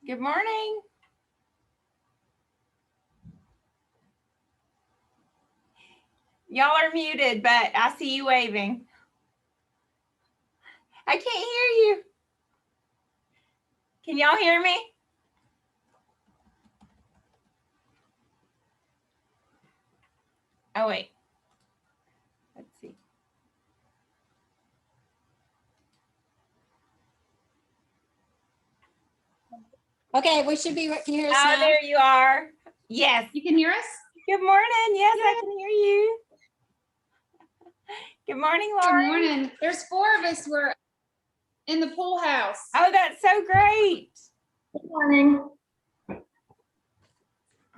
Good morning. Y'all are muted, but I see you waving. I can't hear you. Can y'all hear me? Oh, wait. Let's see. Okay, we should be, can you hear us Oh, now? there you are. Yes. You can hear us? Good morning. Yes, I can hear you. Good morning, Lauren. Good morning. There's 4 of us. We're in the pool house. Oh, that's so great. Good morning. All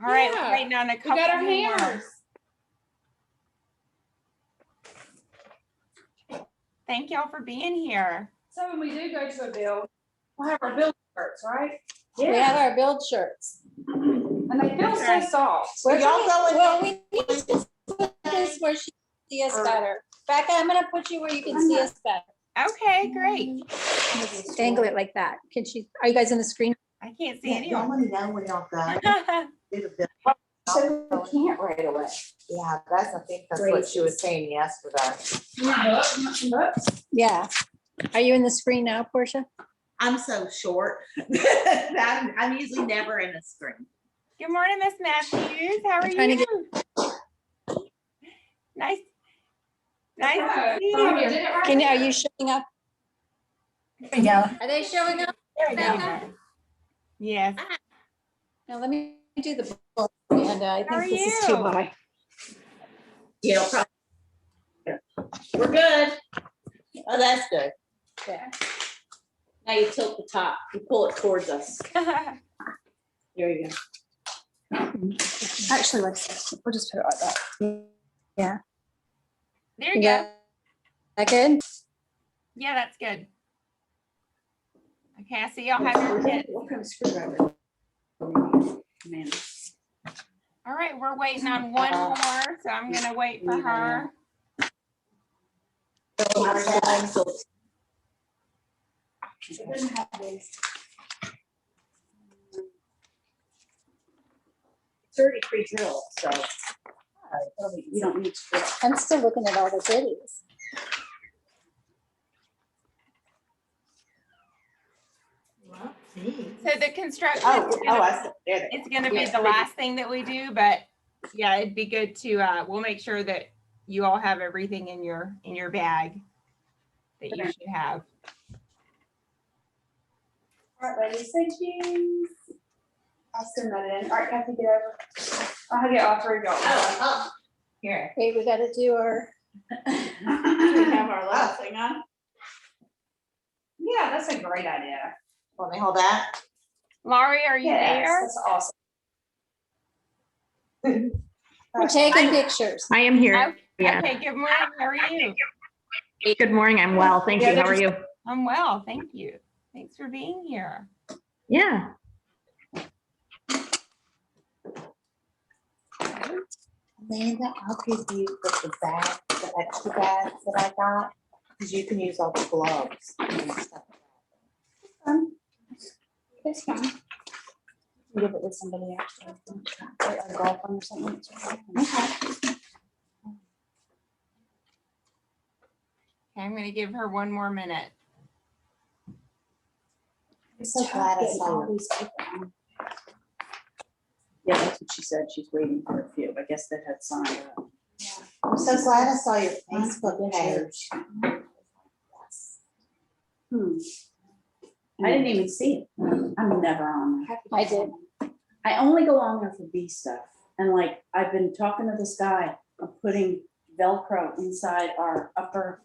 right, we're waiting on a couple We got our more. hammers. Thank y'all for being here. So when we do go to a build, we'll have our build shirts, right? Yeah. We have our build shirts. And they feel so soft. Well, we need to put this where she can see us better. Becca, I'm gonna put you where you can see us better. Okay, great. Angle it like that. Can she, are you guys on the screen? I can't see Yeah, anyone. y'all want to know when y'all go. Do the bill. So we can't right away. Yeah, I think that's what she was saying yesterday. Yeah. Are you in the screen now, Portia? I'm so short. that I'm usually never in a screen. Good morning, Miss Matthews. How are trying to you? Nice to see you. Can you, are you showing up? There you go. Are they showing up? There you go. Yes. Now let me do the book, and I How are think this is too you? high. Yeah, we're good. Oh, that's good. Yeah. Now you tilt the top, you pull it towards us. There you go. Actually, we'll just put it like that. Yeah. There you go. That good? Yeah, that's good. Okay, I see y'all have your kit. What kind of screwdriver? Man. All right, we're waiting on one more, so I'm gonna wait for her. It's already pre-drilled, so you don't need to. I'm still looking at all the videos. So the construction, it's gonna be the last thing that we do, but yeah, it'd be good to, we'll make sure that you all have everything in your bag that you should have. All right, ladies, thank you. I'll send that in. All right, Kathy, get over. I'll get all 3 of y'all. Here. Okay, we gotta do our. We have our last thing on. Yeah, that's a great idea. Want me to hold that? Laurie, are you there? That's awesome. We're taking pictures. I am here. Okay, Yeah. okay, good morning. How are you? Good morning. I'm well. Thank you. How are you? I'm well, thank you. Thanks for being here. Yeah. Amanda, I'll give you the bag, the extra bags that I got, because you can use all the gloves and stuff. It's fine. Give it to somebody else. Like a girlfriend or something. Okay, I'm gonna give her one more minute. I'm so glad I saw you. Yeah, that's what she said. She's waiting for a few. I guess that had signed up. I'm so glad I saw your Facebook page. I didn't even see it. I'm never on there. I did. I only go on there for bee stuff. And like, I've been talking to this guy of putting Velcro inside our upper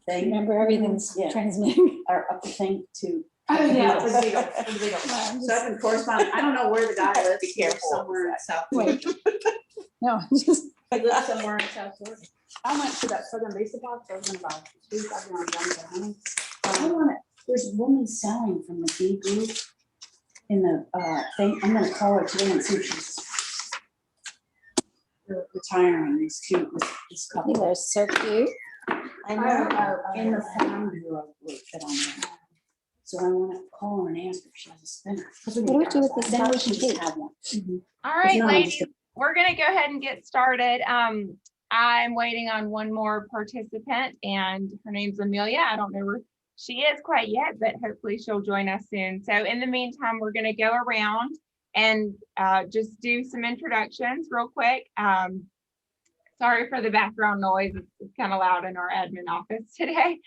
thing. Remember, everything's Yeah. transmitting. Our upper thing to. Oh, yeah, for the beetle. So I've been corresponding. I don't know where the guy lives. Be careful. Somewhere in South Wait. Florida. No, just. I live somewhere in South Florida. I went to that Southern Base Box. I was gonna buy 2 honey. I want it. There's a woman selling from the bee group in the thing. I'm gonna call her today and see if she's retiring. These cute with this couple. They're so cute. I know. In the farm bureau group that I'm in. So I want to call her and ask her if she has a spinner. 'Cause we What do we need do with that. this Then we box can of just tape? have one. All right, not ladies, understood. we're gonna go ahead and get started. I'm waiting on one more participant, and her name's Amelia. I don't know where she is quite yet, but hopefully she'll join us soon. So in the meantime, we're gonna go around and just do some introductions real quick. Sorry for the background noise. It's kind of loud in our admin office today.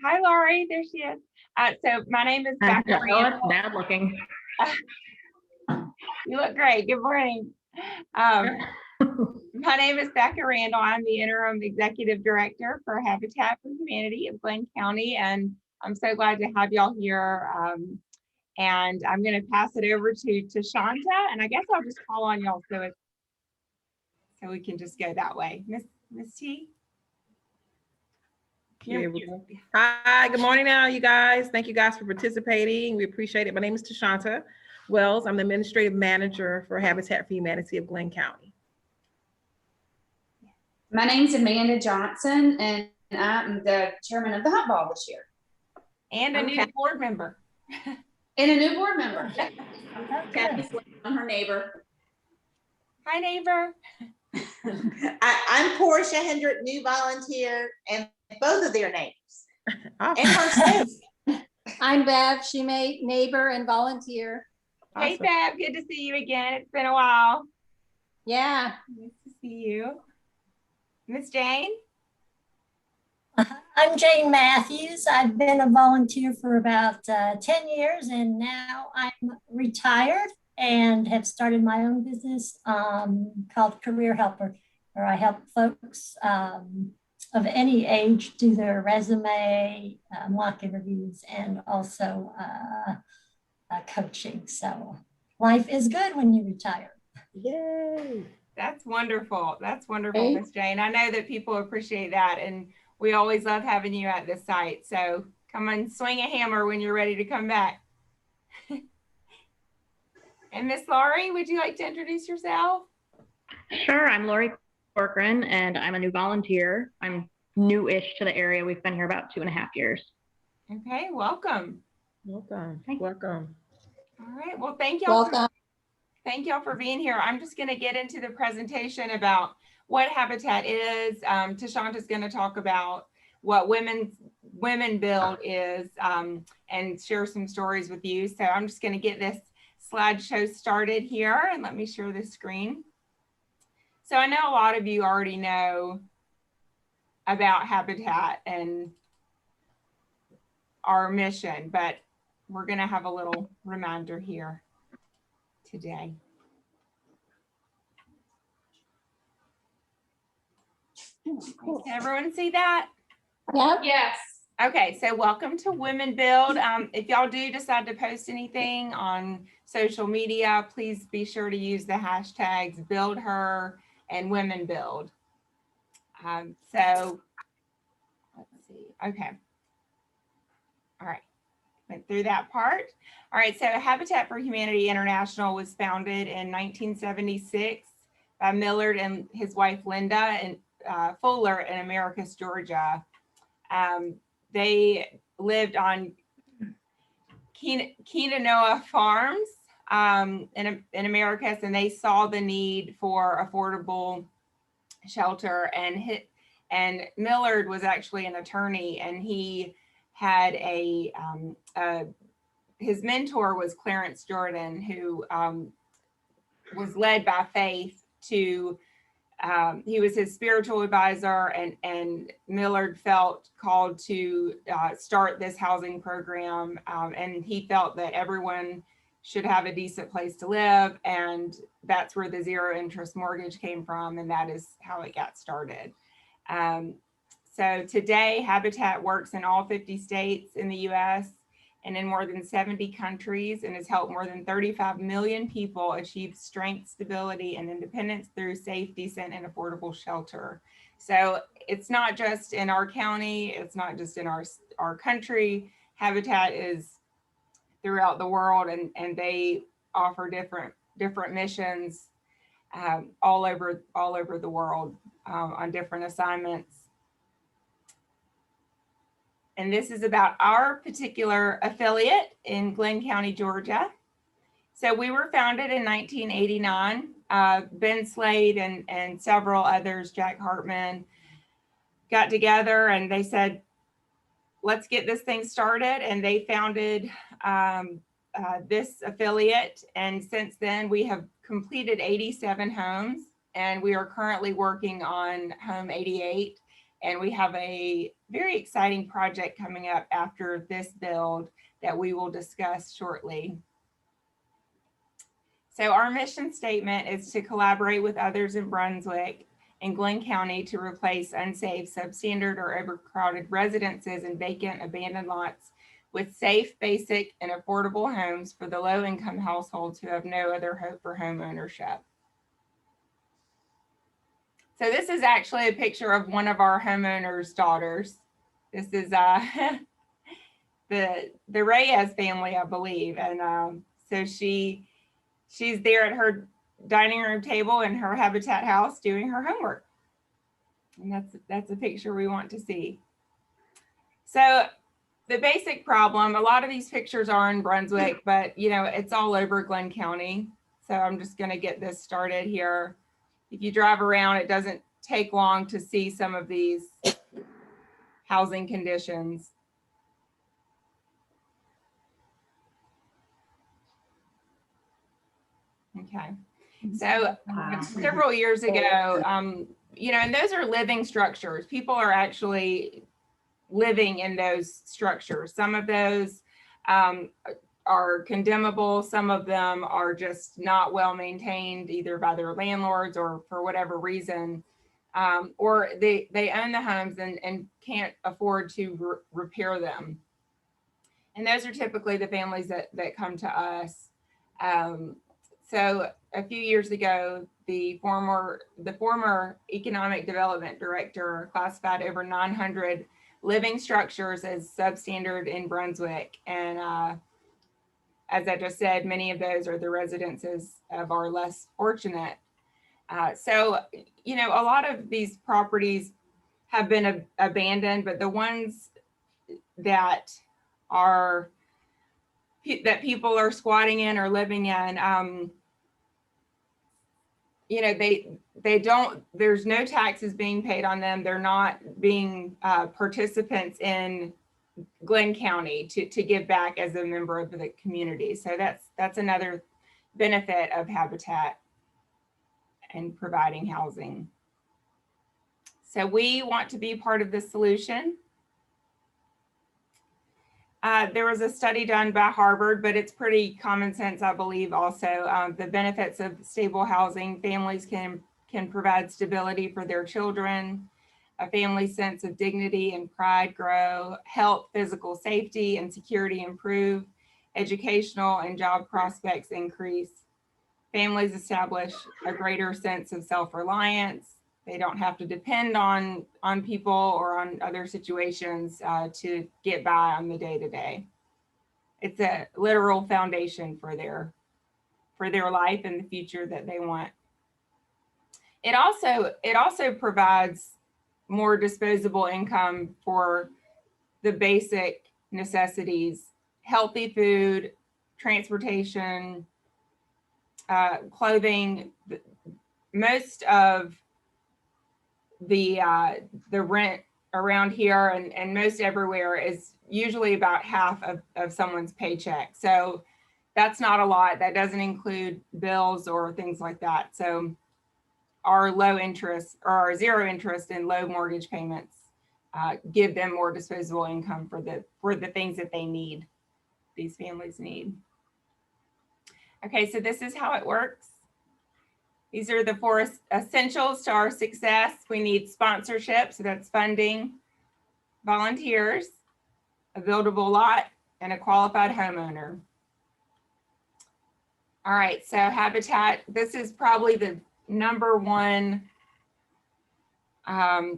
Hi, Laurie, there she is. So my name is Becca Oh, Randall. it's bad looking. You look great. Good morning. My name is Becca Randall. I'm the interim executive director for Habitat for Humanity of Glynn County, and I'm so glad to have y'all here. And I'm going to pass it over to Shanta, and I guess I'll just call on y'all so we can just go that way. Miss T. Here we go. Hi, good morning now, you guys. Thank you guys for participating. We appreciate it. My name is Tashanta Wells. I'm the administrative manager for Habitat for Humanity of Glynn County. My name's Amanda Johnson, and I'm the chairman of the Hunt Ball this year. And a new board member. And a new board member. Kathy's on her neighbor. Hi, neighbor. I'm Portia Hendrick, new volunteer, and both of their names. Awesome. And her I'm Bev, she made neighbor and volunteer. Hey, Awesome. Fab, good to see you again. It's been a while. Yeah, Nice to see you. Miss Jane? I'm Jane Matthews. I've been a volunteer for about 10 years, and now I'm retired and have started my own business called Career Helper, where I help folks of any age do their resume, mock interviews, and also coaching. So life is good when you retire. Yay. That's wonderful. That's wonderful, Miss Jane. I know that people appreciate that, and we always love having you at the site. So come and swing a hammer when you're ready to come back. And Miss Laurie, would you like to introduce yourself? Sure, I'm Lori Corcoran, and I'm a new volunteer. I'm new-ish to the area. We've been here about 2.5 years. Okay, welcome. Welcome. Thank you. Welcome. All right. Well, thank y'all. welcome. Thank y'all for being here. I'm just going to get into the presentation about what Habitat is. Tashanta's going to talk about what Women Build is and share some stories with you. So I'm just going to get this slideshow started here, and let me share the screen. So I know a lot of you already know about Habitat and our mission, but we're going to have a little reminder here today. Can everyone see that? Yep. Yes. Okay, so welcome to Women Build. If y'all do decide to post anything on social media, please be sure to use the hashtags BuildHer and Women Build. So let's see. Okay. All right. Went through that part. All right. So Habitat for Humanity International was founded in 1976 by Millard and his wife Linda and Fuller in Americus, Georgia. They lived on Quinoa farms in Americus, and they saw the need for affordable shelter. And Millard was actually an attorney, and he had his mentor was Clarence Jordan, who was led by faith to. He was his spiritual advisor, and Millard felt called to start this housing program, and he felt that everyone should have a decent place to live, and that's where the zero interest mortgage came from, and that is how it got started. So today, Habitat works in all 50 states in the US and in more than 70 countries, and has helped more than 35 million people achieve strength, stability, and independence through safe, decent, and affordable shelter. So it's not just in our county, it's not just in our country. Habitat is throughout the world, and they offer different missions all over the world on different assignments. And this is about our particular affiliate in Glynn County, Georgia. So we were founded in 1989. Ben Slade and several others, Jack Hartman, got together and they said, let's get this thing started. And they founded this affiliate. And since then we have completed 87 homes and we are currently working on home 88. And we have a very exciting project coming up after this build that we will discuss shortly. So our mission statement is to collaborate with others in Brunswick and Glynn County to replace unsafe, substandard, or overcrowded residences and vacant abandoned lots with safe, basic, and affordable homes for the low-income households who have no other hope for home ownership. So this is actually a picture of one of our homeowners' daughters. This is the Reyes family, I believe. And so she's there at her dining room table in her Habitat house doing her homework. And that's a picture we want to see. So the basic problem, a lot of these pictures are in Brunswick, but you know, it's all over Glynn County. So I'm just gonna get this started here. If you drive around, it doesn't take long to see some of these housing conditions. Okay, so several years ago, you know, and those are living structures. People are actually living in those structures. Some of those are condemnable. Some of them are just not well maintained, either by their landlords or for whatever reason, or they own the homes and can't afford to repair them. And those are typically the families that come to us. So a few years ago, the former economic development director classified over 900 living structures as substandard in Brunswick. And as I just said, many of those are the residences of our less fortunate. So, you know, a lot of these properties have been abandoned, but the ones that people are squatting in or living in, you know, they don't, there's no taxes being paid on them. They're not being participants in Glynn County to give back as a member of the community. So that's another benefit of Habitat and providing housing. So we want to be part of the solution. There was a study done by Harvard, but it's pretty common sense, I believe, also. The benefits of stable housing: families can provide stability for their children, a family's sense of dignity and pride grow, health, physical safety, and security improve, educational and job prospects increase, families establish a greater sense of self-reliance. They don't have to depend on people or on other situations to get by on the day-to-day. It's a literal foundation for their life and the future that they want. It also provides more disposable income for the basic necessities: healthy food, transportation, clothing. Most of the rent around here and most everywhere is usually about half of someone's paycheck. So that's not a lot. That doesn't include bills or things like that. So our low interest or our zero interest and low mortgage payments give them more disposable income for the things that they need, these families need. Okay, so this is how it works. These are the 4 essentials to our success. We need sponsorship, so that's funding, volunteers, a buildable lot, and a qualified homeowner. All right, so Habitat, this is probably the #1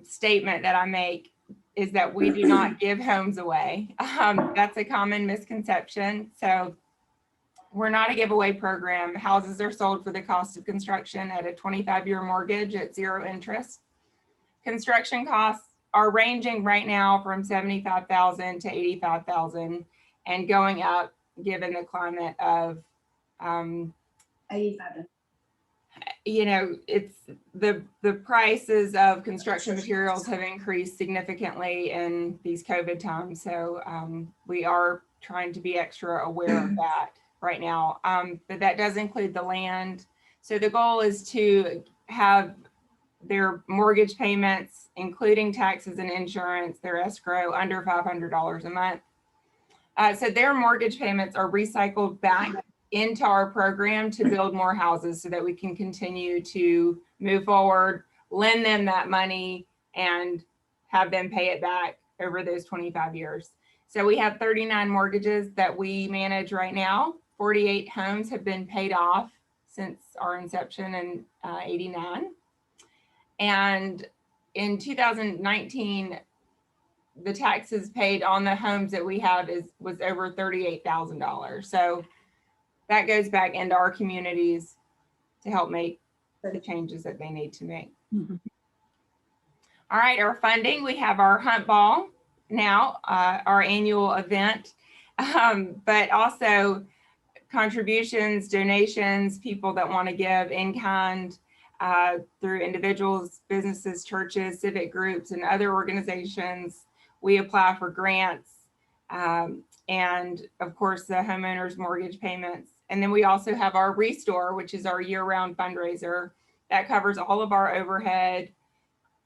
statement that I make, is that we do not give homes away. That's a common misconception. So we're not a giveaway program. Houses are sold for the cost of construction at a 25-year mortgage at 0 interest. Construction costs are ranging right now from 75,000 to 85,000 and going up given the climate of, 85. you know, it's the prices of construction materials have increased significantly in these COVID times. So we are trying to be extra aware of that right now. But that does include the land. So the goal is to have their mortgage payments, including taxes and insurance, their escrow under $500 a month. So their mortgage payments are recycled back into our program to build more houses so that we can continue to move forward, lend them that money, and have them pay it back over those 25 years. So we have 39 mortgages that we manage right now. 48 homes have been paid off since our inception in 89. And in 2019, the taxes paid on the homes that we have was over $38,000. So that goes back into our communities to help make the changes that they need to make. All right, our funding, we have our Hunt Ball now, our annual event, but also contributions, donations, people that want to give in kind through individuals, businesses, churches, civic groups, and other organizations. We apply for grants and of course the homeowners mortgage payments. And then we also have our Restore, which is our year-round fundraiser that covers all of our overhead,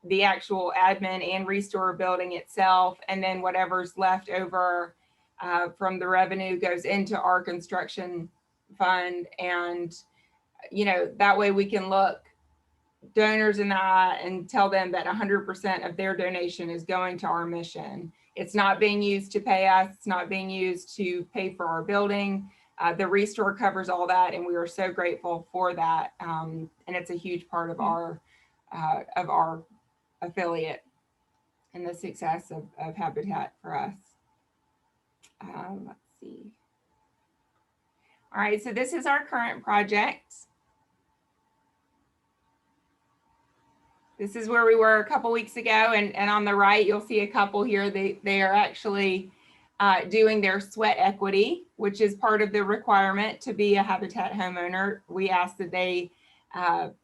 the actual admin and Restore building itself, and then whatever's left over from the revenue goes into our construction fund. And, you know, that way we can look donors in the eye and tell them that 100% of their donation is going to our mission. It's not being used to pay us. It's not being used to pay for our building. The Restore covers all that, and we are so grateful for that. And it's a huge part of our affiliate and the success of Habitat for us. Let's see. All right, so this is our current project. This is where we were a couple weeks ago, and on the right, you'll see a couple here. They are actually doing their sweat equity, which is part of the requirement to be a Habitat homeowner. We ask that they,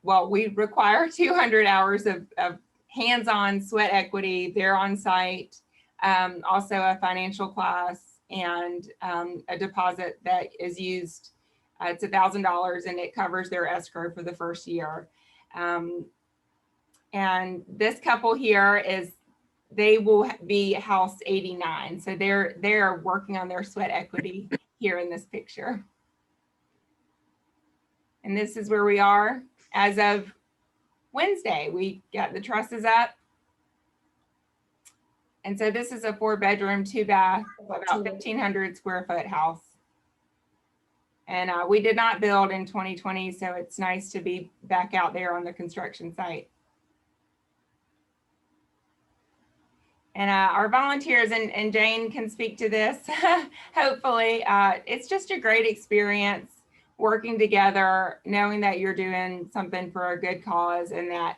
we require 200 hours of hands-on sweat equity. They're on site, also a financial class, and a deposit that is used. It's $1,000, and it covers their escrow for the first year. And this couple here they will be house 89. So they're working on their sweat equity here in this picture. And this is where we are as of Wednesday. We got the trusses up. And so this is a 4-bedroom, 2-bath, about 1,500 square foot house. And we did not build in 2020, so it's nice to be back out there on the construction site. And our volunteers, and Jane can speak to this, hopefully, it's just a great experience working together, knowing that you're doing something for a good cause, and that,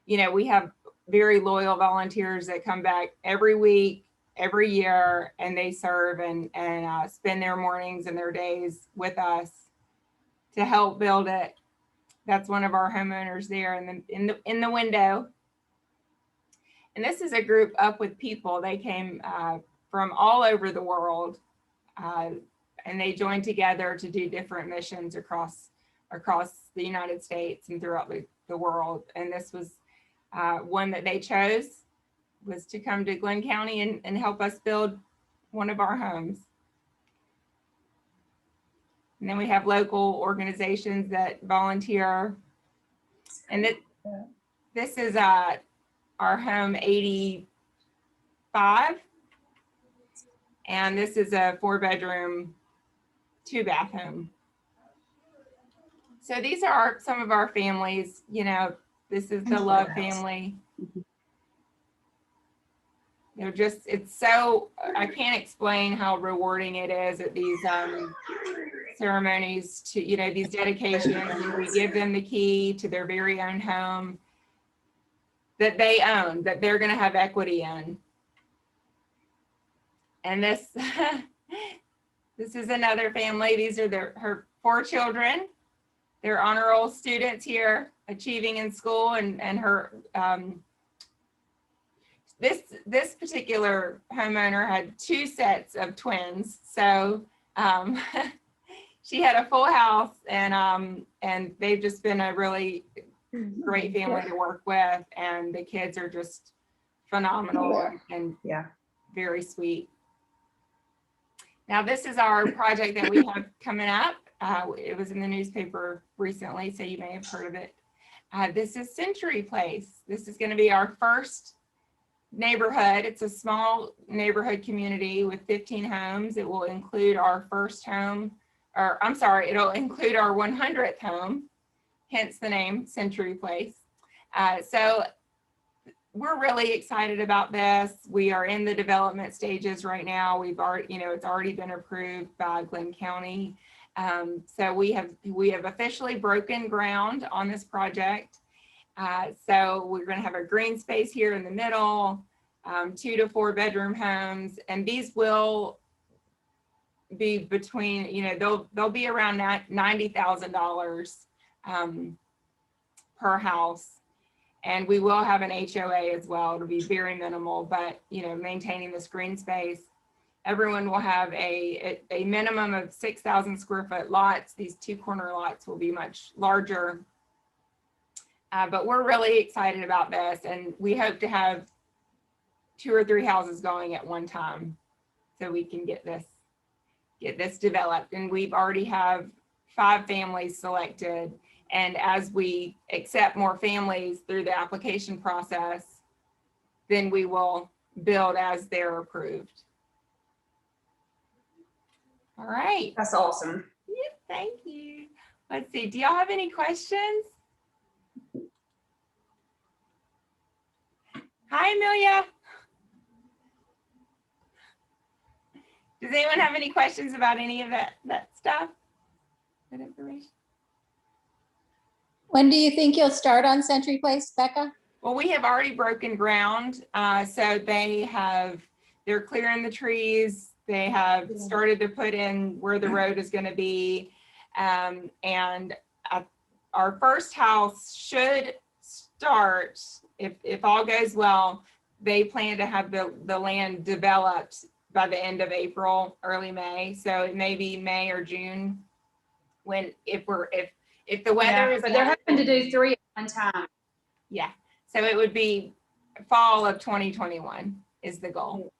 you know, we have very loyal volunteers that come back every week, every year, and they serve and spend their mornings and their days with us to help build it. That's one of our homeowners there in the window. And this is a group Up with People. They came from all over the world, and they joined together to do different missions across the United States and throughout the world. And this was one that they chose, was to come to Glynn County and help us build one of our homes. And then we have local organizations that volunteer. And this is our home 85. And this is a 4-bedroom, 2-bath home. So these are some of our families. You know, this is the Lowe family. They're just, it's so, I can't explain how rewarding it is at these ceremonies to, you know, these dedications. And we give them the key to their very own home. that they own, that they're going to have equity in. And this, this is another family. These are her 4 children. They're honor roll students here, achieving in school, and her, this particular homeowner had 2 sets of twins. So she had a full house, and they've just been a really great family to work with, and the kids are just phenomenal and very sweet. Now, this is our project that we have coming up. It was in the newspaper recently, so you may have heard of it. This is Century Place. This is going to be our first neighborhood. It's a small neighborhood community with 15 homes. It will include our first home, or I'm sorry, it'll include our 100th home, hence the name Century Place. So we're really excited about this. We are in the development stages right now. We've already, it's already been approved by Glynn County. So we have officially broken ground on this project. So we're going to have a green space here in the middle, 2 to 4 bedroom homes, and these will be between, they'll be around $90,000 per house. And we will have an HOA as well. It'll be very minimal, but maintaining this green space. Everyone will have a minimum of 6,000 square foot lots. These 2 corner lots will be much larger. But we're really excited about this, and we hope to have 2 or 3 houses going at one time, so we can get this developed. And we've already have 5 families selected. And as we accept more families through the application process, then we will build as they're approved. All right. That's awesome. Yep, thank you. Let's see, do y'all have any questions? Hi, Amelia. Does anyone have any questions about any of that stuff, that information? When do you think you'll start on Century Place, Becca? Well, we have already broken ground. So they're clearing the trees. They have started to put in where the road is going to be. And our first house should start, if all goes well. They plan to have the land developed by the end of April, early May. So it may be May or June if the weather is. But they're hoping to do 3 at one time. Yeah. So it would be fall of 2021 is the goal.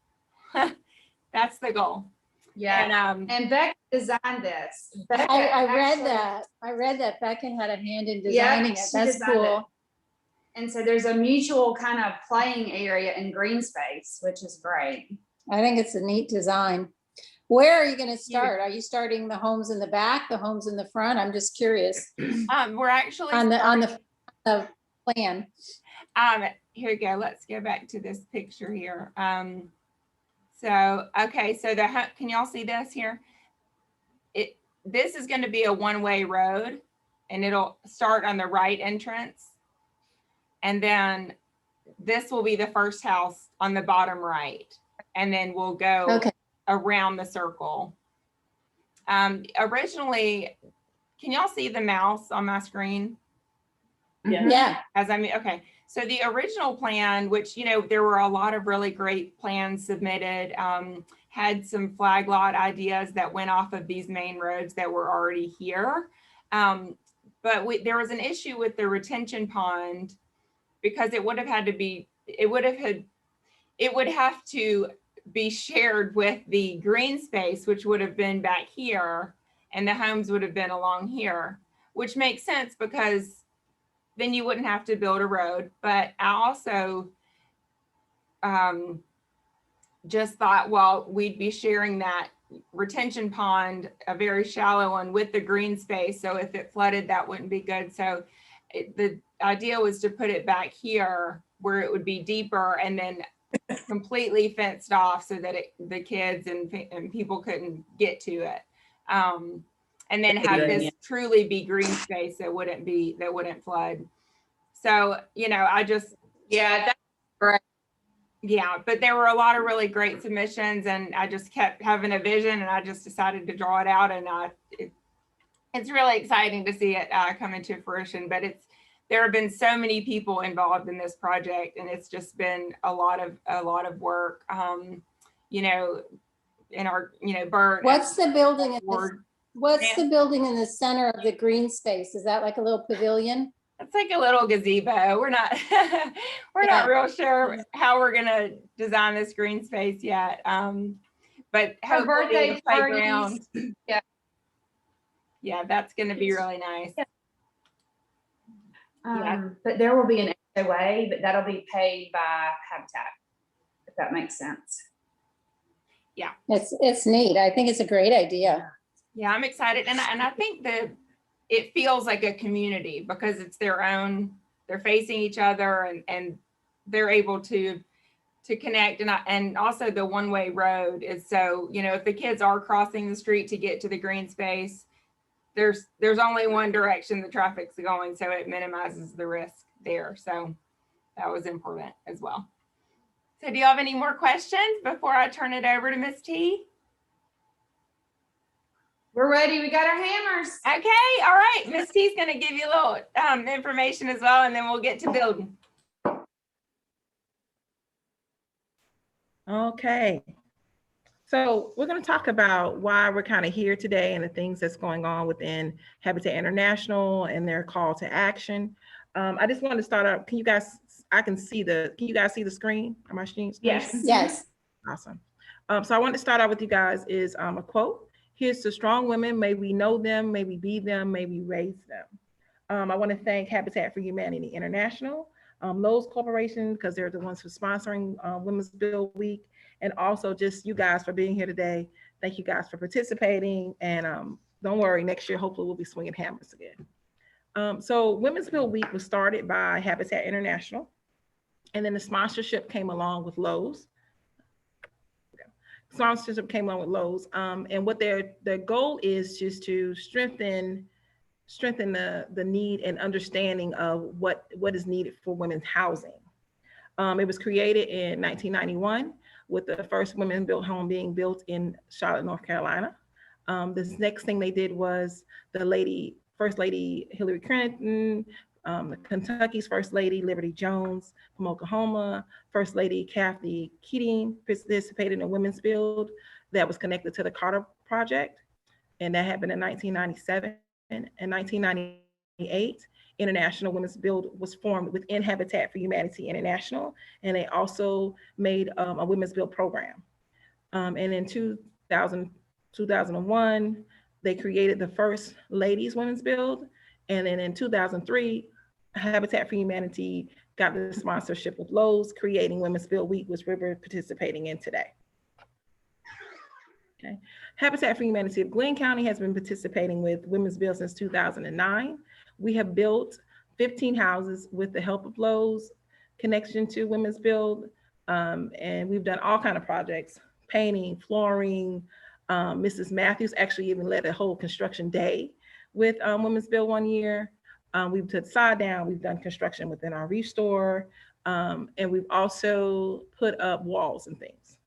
That's the goal. Yeah. And Becca designed this. Becca I read that Becca had a hand in designing it. That's cool. And so there's a mutual kind of playing area in green space, which is great. I think it's a neat design. Where are you going to start? Are you starting the homes in the back, the homes in the front? I'm just curious. We're actually on the plan. Here we go. Let's go back to this picture here. Okay, so can y'all see this here? This is going to be a one-way road, and it'll start on the right entrance, and then this will be the first house on the bottom right, and then we'll go around the circle. Originally, can y'all see the mouse on my screen? Yeah. Okay. So the original plan, which, there were a lot of really great plans submitted, had some flag lot ideas that went off of these main roads that were already here. But there was an issue with the retention pond, because it would have to be shared with the green space, which would have been back here, and the homes would have been along here, which makes sense because then you wouldn't have to build a road. But I also just thought, well, we'd be sharing that retention pond, a very shallow one, with the green space. So if it flooded, that wouldn't be good. So the idea was to put it back here where it would be deeper and then completely fenced off so that the kids and people couldn't get to it. And then have this truly be green space that wouldn't flood. So, I just Yeah, that's Right. Yeah, but there were a lot of really great submissions, and I just kept having a vision, and I just decided to draw it out, and it's really exciting to see it come into fruition. But there have been so many people involved in this project, and it's just been a lot of work. You know, in our Bert. What's the building in Ward. what's the building in the center of the green space? Is that like a little pavilion? It's like a little gazebo. We're not not real sure how we're gonna design this green space yet. But For hopefully birthday the playground. Yeah. Yeah, that's gonna be really nice. But there will be an HOA, but that'll be paid by Habitat, if that makes sense. It's neat. I think it's a great idea. Yeah, I'm excited, and I think that it feels like a community because it's their own. They're facing each other, and they're able to connect, and also the one-way road is so, if the kids are crossing the street to get to the green space, there's only one direction the traffic's going, so it minimizes the risk there. So that was important as well. So do you have any more questions before I turn it over to Miss T? We're ready. We got our hammers. Okay, all right. Miss T's going to give you a little information as well, and then we'll get to building. Okay. So we're going to talk about why we're kind of here today and the things that's going on within Habitat International and their call to action. I just wanted to start out. Can you guys see the screen? Am I seeing? Yes. Awesome. So I want to start out with you guys is a quote. Here's to strong women. May we know them, may we be them, may we raise them. I want to thank Habitat for Humanity International, Lowe's Corporation, because they're the ones who are sponsoring Women's Build Week, and also just you guys for being here today. Thank you guys for participating, and don't worry, next year, hopefully we'll be swinging hammers again. So Women's Build Week was started by Habitat International, and then the sponsorship came along with Lowe's. Sponsorship came along with Lowe's, and what their goal is just to strengthen the need and understanding of what is needed for women's housing. It was created in 1991 with the first women-built home being built in Charlotte, North Carolina. This next thing they did was First Lady Hillary Clinton, Kentucky's First Lady Liberty Jones from Oklahoma, First Lady Kathy Keating participated in a women's build that was connected to the Carter Project, and that happened in 1997. In 1998, International Women's Build was formed within Habitat for Humanity International, and they also made a women's build program. And in 2001, they created the first Ladies Women's Build, and then in 2003, Habitat for Humanity got the sponsorship with Lowe's, creating Women's Build Week, which we're participating in today. Okay. Habitat for Humanity of Glynn County has been participating with Women's Build since 2009. We have built 15 houses with the help of Lowe's connection to Women's Build, and we've done all kinds of projects, painting, flooring. Mrs. Matthews actually even led a whole construction day with Women's Build one year. We've done side down, we've done construction within our reef store, and we've also put up walls and things.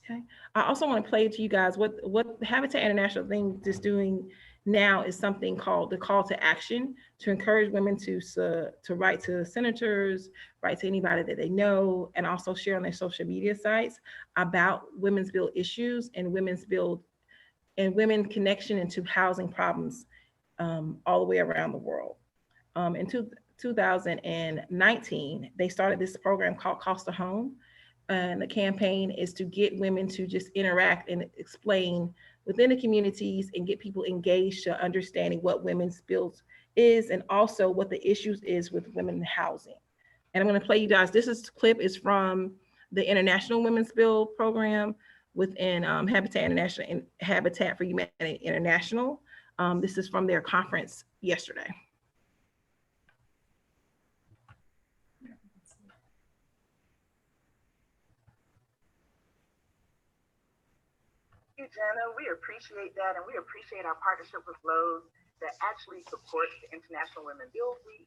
Okay. I also want to play to you guys what Habitat International thing is doing now is something called the call to action to encourage women to write to senators, write to anybody that they know, and also share on their social media sites about women's build issues and women's build and women connection into housing problems all the way around the world. In 2019, they started this program called Cost of Home. And the campaign is to get women to just interact and explain within the communities and get people engaged to understanding what women's build is and also what the issues is with women housing. And I'm going to play you guys. This clip is from the International Women's Build program within Habitat International and Habitat for Humanity International. This is from their conference yesterday. Jana, we appreciate that, and we appreciate our partnership with Lowe's that actually supports the International Women Build Week.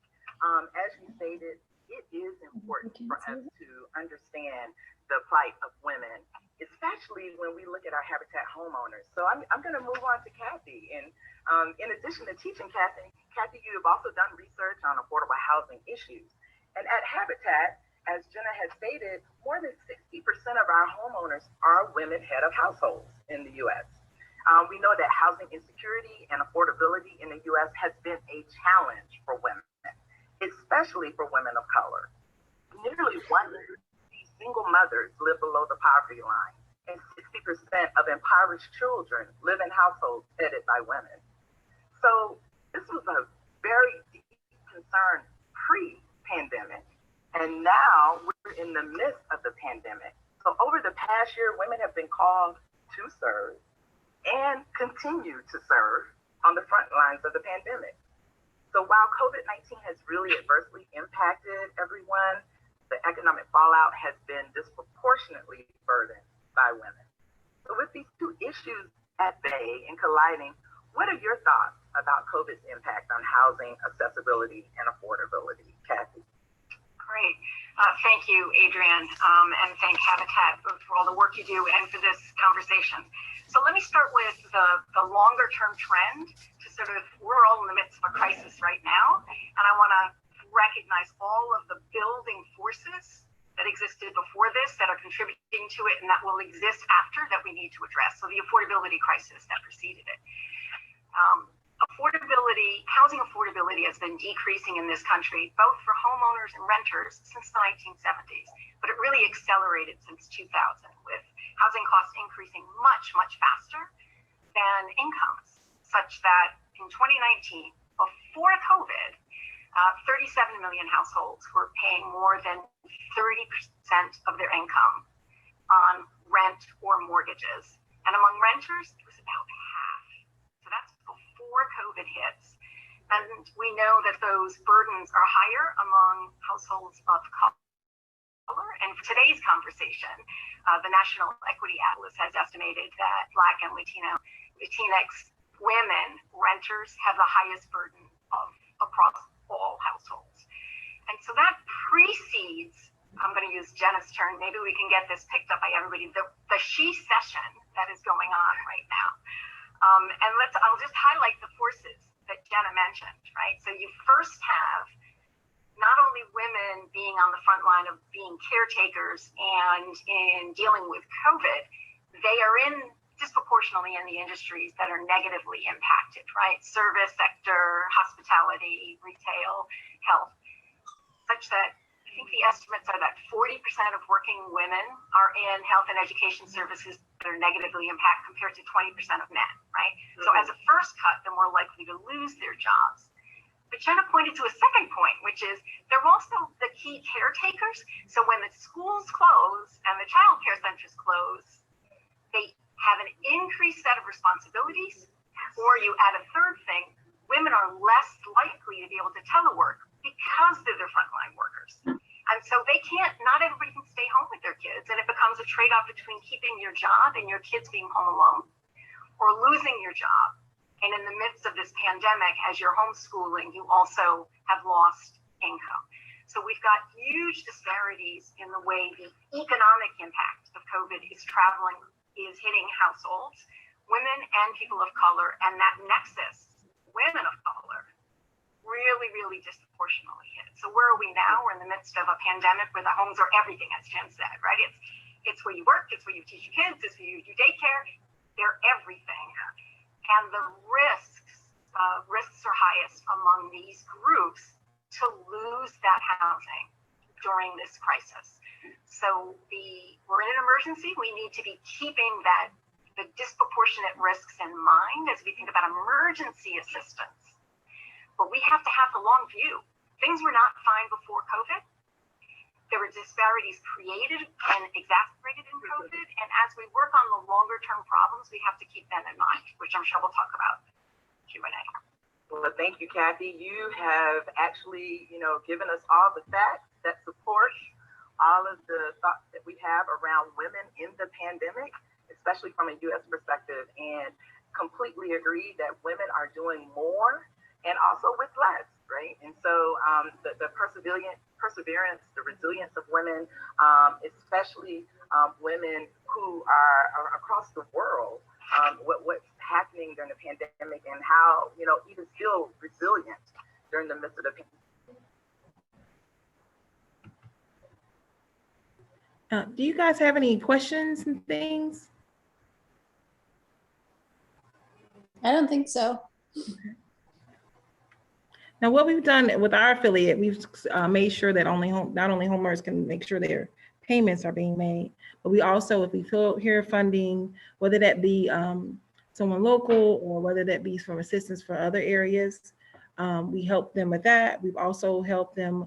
As you stated, it is important for us to understand the plight of women, especially when we look at our Habitat homeowners. So I'm going to move on to Kathy. And in addition to teaching, Kathy, you have also done research on affordable housing issues. And at Habitat, as Jenna has stated, more than 60% of our homeowners are women head of households in the U.S. We know that housing insecurity and affordability in the U.S. has been a challenge for women, especially for women of color. Nearly 1 in 3 single mothers live below the poverty line, and 60% of impoverished children live in households headed by women. So this was a very deep concern pre-pandemic, and now we're in the midst of the pandemic. So over the past year, women have been called to serve and continue to serve on the front lines of the pandemic. So while COVID-19 has really adversely impacted everyone, the economic fallout has been disproportionately burdened by women. So with these two issues at bay and colliding, what are your thoughts about COVID's impact on housing accessibility and affordability? Kathy? Great. Thank you, Adrienne, and thank Habitat for all the work you do and for this conversation. So let me start with the longer term trend to sort of, we're all in the midst of a crisis right now, and I want to recognize all of the building forces that existed before this that are contributing to it and that will exist after that we need to address. So the affordability crisis that preceded it. Housing affordability has been decreasing in this country, both for homeowners and renters since the 1970s, but it really accelerated since 2000 with housing costs increasing much, much faster than incomes, such that in 2019, before COVID, 37 million households were paying more than 30% of their income on rent or mortgages. And among renters, it was about half. So that's before COVID hits. And we know that those burdens are higher among households of color. And for today's conversation, the National Equity Atlas has estimated that Black and Latinx women renters have the highest burden across all households. And so that precedes, I'm going to use Jenna's term, maybe we can get this picked up by everybody, the she-cession that is going on right now. And I'll just highlight the forces that Jenna mentioned, right? So you first have not only women being on the front line of being caretakers and in dealing with COVID, they are disproportionately in the industries that are negatively impacted, right? Service sector, hospitality, retail, health, such that I think the estimates are that 40% of working women are in health and education services that are negatively impacted compared to 20% of men, right? Mm-hmm. So as a first cut, they're more likely to lose their jobs. But Jenna pointed to a second point, which is they're also the key caretakers. So when the schools close and the child care centers close, they have an increased set of responsibilities. Or you add a third thing, women are less likely to be able to telework because they're the frontline workers. And so not everybody can stay home with their kids, and it becomes a trade-off between keeping your job and your kids being home alone, or losing your job. And in the midst of this pandemic, as you're homeschooling, you also have lost income. So we've got huge disparities in the way the economic impact of COVID is hitting households, women and people of color, and that nexus, women of color, really, really disproportionately hit. So where are we now? We're in the midst of a pandemic where the homes are everything, as Jen said, right? It's where you work, it's where you teach your kids, it's where you do daycare. They're everything. And the risks are highest among these groups to lose that housing during this crisis. So we're in an emergency. We need to be keeping the disproportionate risks in mind as we think about emergency assistance. But we have to have the long view. Things were not fine before COVID. There were disparities created and exacerbated in COVID. And as we work on the longer term problems, we have to keep them in mind, which I'm sure we'll talk about in Q&A. Well, thank you, Kathy. You have actually, given us all the facts that support all of the thoughts that we have around women in the pandemic, especially from a U.S. perspective, and completely agree that women are doing more and also with less. right? And so the perseverance, the resilience of women, especially women who are across the world, what's happening during the pandemic and how, even still resilient during the midst of the pandemic. Do you guys have any questions and things? I don't think so. Now, what we've done with our affiliate, we've made sure that not only homeowners can make sure their payments are being made, but we also, if we hear funding, whether that be someone local or whether that be from assistance for other areas, we help them with that. We've also helped them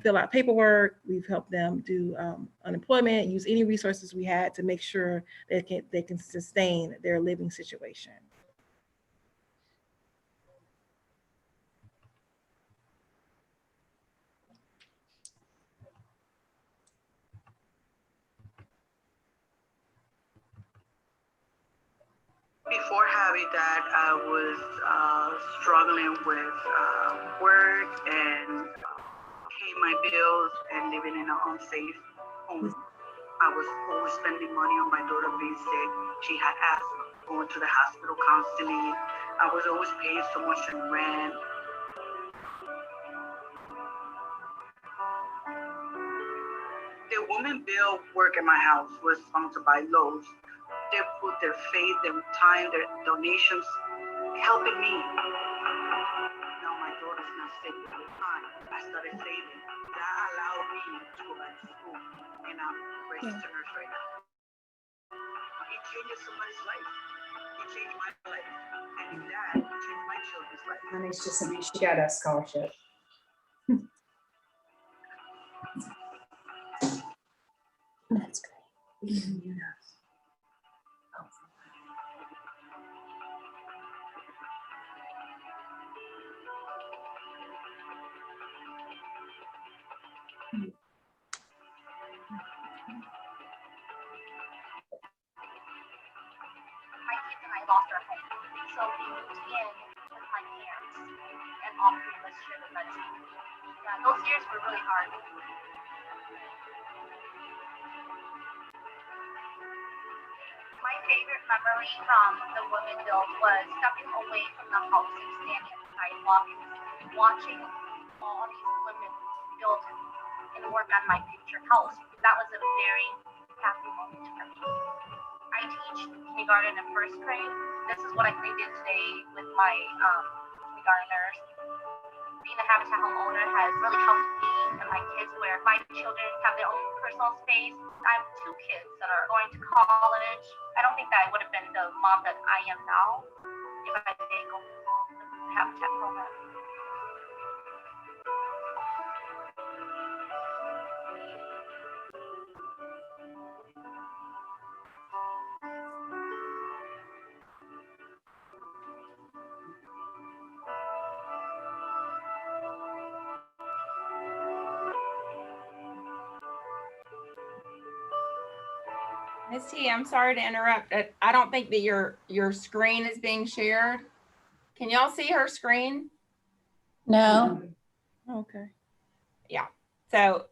fill out paperwork. We've helped them do unemployment, use any resources we had to make sure they can sustain their living situation. Before Habitat, I was struggling with work and paying my bills and living in an unsafe home. I was overspending money on my daughter being sick. She had asthma, going to the hospital constantly. I was always paying so much in rent. The women build work in my house was sponsored by Lowe. They put their faith, their time, their donations, helping me. Now my daughter's not sick all the time. I started saving. That allowed me to go back to school, and I'm a registered nurse right now. It changes somebody's life. It changed my life, and that changed my children's life. And it's just amazing. She got a scholarship. That's great. My kids and I lost our home, so we moved in with my parents, and all three of us shared the rent. Yeah, those years were really hard. My favorite memory from the women build was stepping away from the house and standing on the sidewalk and watching all these women build and work on my future house. That was a very happy moment for me. I teach kindergarten and first grade. This is what I did today with my kindergartners. Being a Habitat homeowner has really helped me and my kids, where my children have their own personal space. I have 2 kids that are going to college. I don't think that I would have been the mom that I am now if I didn't go through the Habitat program. Ms. T, I'm sorry to interrupt. I don't think that your screen is being shared. Can y'all see her screen? No. Okay. Yeah. So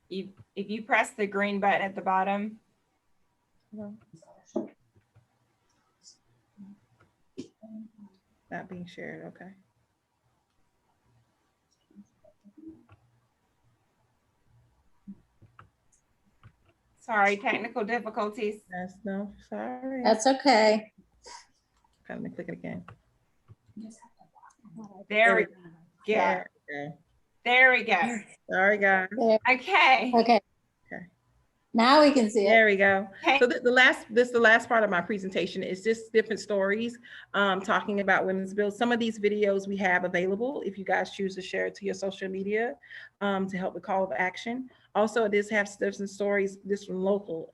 if you press the green button at the bottom. Not being shared, okay. Sorry, technical difficulties. Yes, no, sorry. That's okay. Let me click it again. There we go. Yeah. There we go. Sorry, guys. Okay. Okay. Now we can see it. There we go. Okay. So the last part of my presentation is just different stories talking about women's builds. Some of these videos we have available if you guys choose to share it to your social media to help with call of action. Also, it does have different stories, this from local,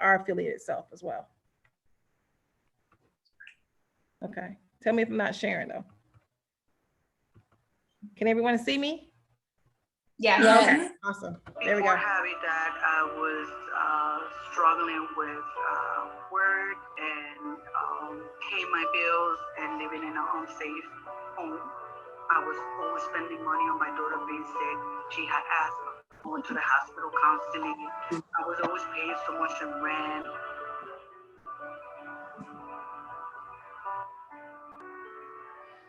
our affiliate itself as well. Okay. Tell me if I'm not sharing though. Can everyone see me? Yeah. Yes. Okay. Awesome. There we Before go. Habitat, I was struggling with work and paying my bills and living in an unsafe home. I was always spending money on my daughter being sick. She had asthma, going to the hospital constantly. I was always paying so much in rent.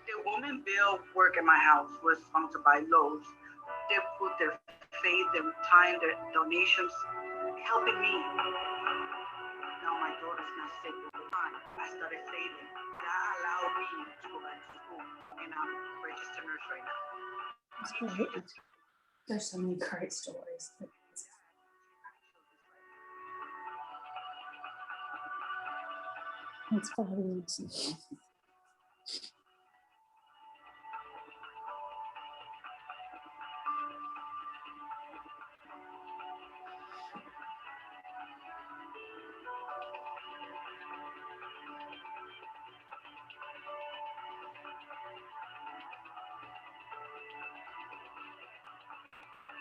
The women build work in my house was sponsored by Lowe. They put their faith, their time, their donations, helping me. Now my daughter's not sick all the time. I started saving. That allowed me to go back to school, and I'm a registered nurse right now. There's so many great stories. That's fabulous.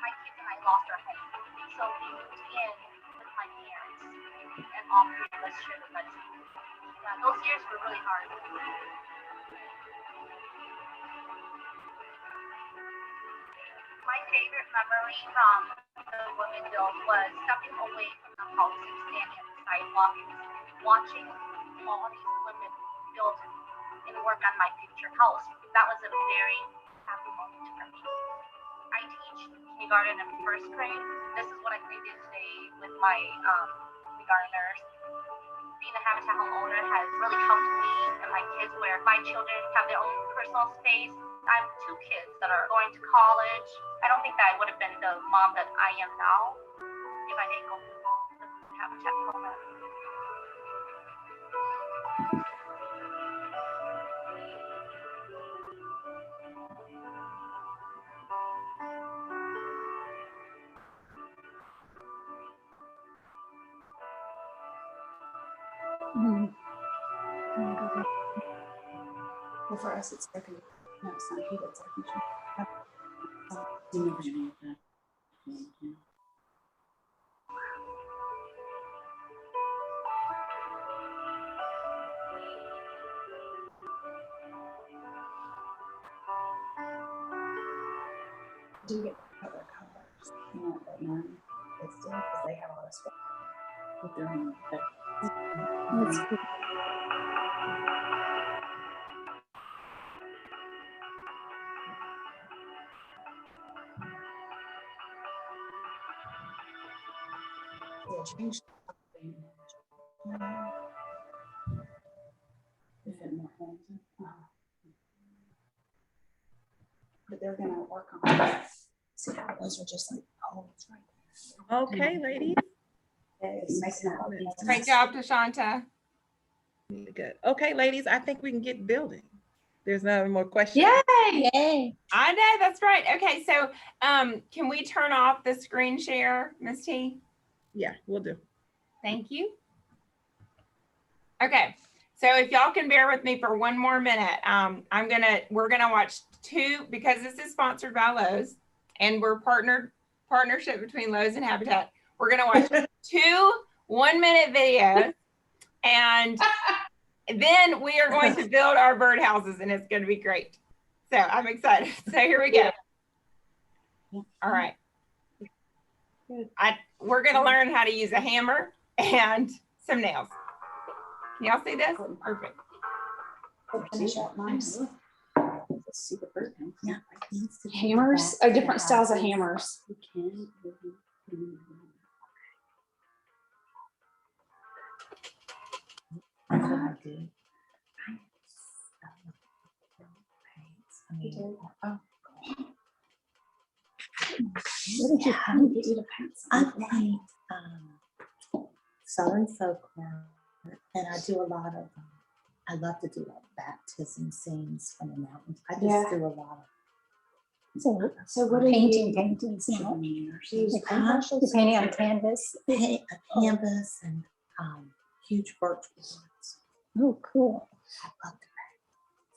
My kids and I lost our home, so we moved in with my parents, and all three of us shared a bedroom. Yeah, those years were really hard. My favorite memory from the women build was stepping away from the house and standing on the sidewalk and watching all these women build and work on my future house. That was a very happy moment for me. I teach kindergarten and first grade. This is what I did today with my kindergartners. Being a Habitat homeowner has really helped me and my kids, where my children have their own personal space. I have 2 kids that are going to college. I don't think that I would have been the mom that I am now if I didn't go through the Habitat program. Well, for us, it's air conditioning. No, it's not heat, it's air conditioning. You never knew that. Do you get other colors? You know, but none. It's still because they have all this stuff with their own. That's cool. They changed something. They fit more homes. But they're gonna work on it. See how those are just like holes right there. Okay, ladies. It's making it look more Great job, Tashanta. Good. Okay, ladies, I think we can get building. There's no more questions. Yay! Yay. I know, that's right. Okay, so can we turn off the screen share, Ms. T? Yeah, we'll do. Thank you. Okay, so if y'all can bear with me for one more minute, we're gonna watch 2, because this is sponsored by Lowe's and we're partnership between Lowe's and Habitat. We're gonna watch 2 1-minute videos, and then we are going to build our birdhouses, and it's going to be great. So I'm excited. So here we go. All right. We're going to learn how to use a hammer and some nails. Can y'all see this? Perfect. Finish out nice. See the bird house. Yeah. Hammers, different styles of hammers. That's what I do. I mean, What did you paint? I paint Southern folklore, and I do a lot of, I love to do like baptism scenes from the mountains. I just do a lot of. So what are you paintings now? Like paintbrushes? You're painting on canvas? Paint a canvas and huge birch boards. Oh, cool. I love to paint.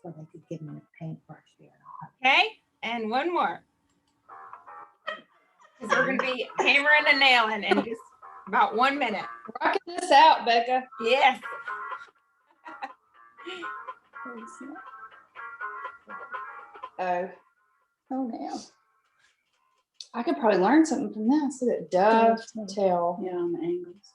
So they could give me a paintbrush here. Okay, and one more. Because we're gonna be hammering and nailing in just about 1 minute. Rocking this out, Becca. Yes. Oh, Toenail. I could probably learn something from this. Look at dovetail. Yeah, on the angles.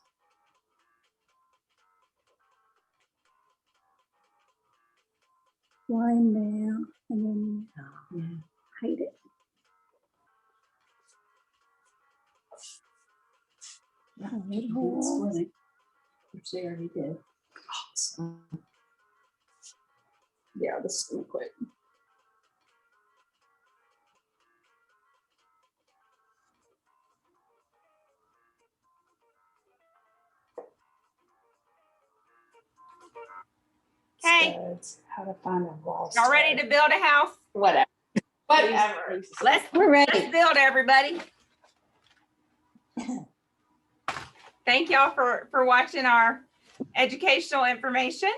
Line nail and then hide it. Which they already did. Awesome. Yeah, this is gonna quick. Okay. Studs, how to find a wall. Y'all ready to build a house? Whatever. Whatever. We're ready. Let's build, everybody. Thank y'all for watching our educational information.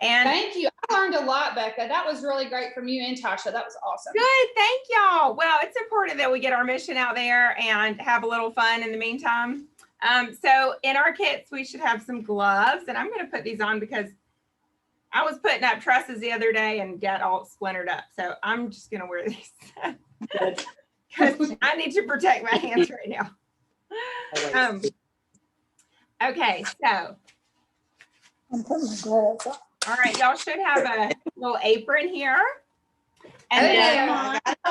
And Thank you. I learned a lot, Becca. That was really great from you and Tasha. That was awesome. good, thank y'all. Well, it's important that we get our mission out there and have a little fun in the meantime. So in our kits, we should have some gloves, and I'm going to put these on because I was putting up trusses the other day and got all splintered up. So I'm just going to wear these because I need to protect my hands right now. Okay, so. I'm putting my gloves on. All right, y'all should have a little apron here. And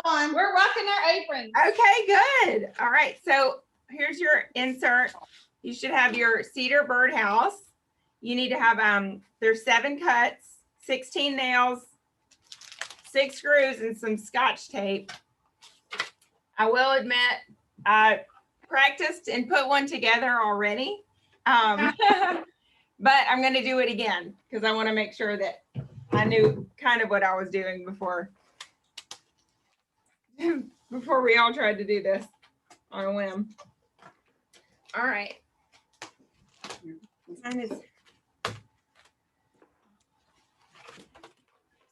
on. We're rocking our aprons. okay, good. All right, so here's your insert. You should have your cedar birdhouse. You need to have, there's 7 cuts, 16 nails, 6 screws, and some Scotch tape. I will admit, I practiced and put one together already. But I'm going to do it again because I want to make sure that I knew kind of what I was doing before we all tried to do this on a whim. All right.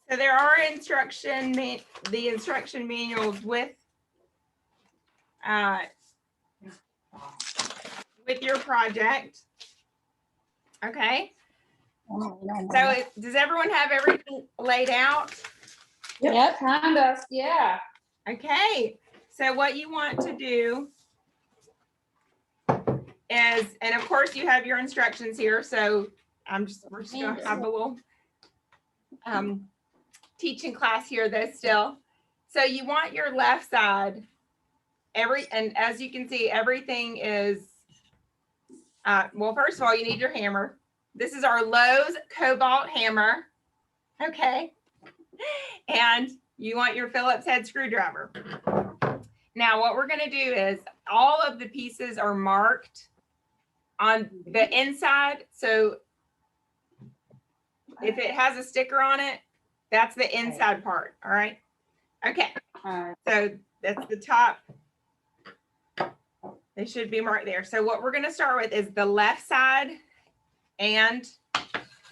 So there are the instruction manuals with your project. Okay. So does everyone have everything laid out? Yep, kind of. Yeah. Okay. So what you want to do is, and of course you have your instructions here. So we're just gonna have a little teaching class here though still. So you want your left side, and as you can see, everything is, well, first of all, you need your hammer. This is our Lowe's Cobalt hammer. Okay. And you want your Phillips head screwdriver. Now, what we're going to do is all of the pieces are marked on the inside. So if it has a sticker on it, that's the inside part. All right. Okay. So that's the top. They should be marked there. So what we're going to start with is the left side and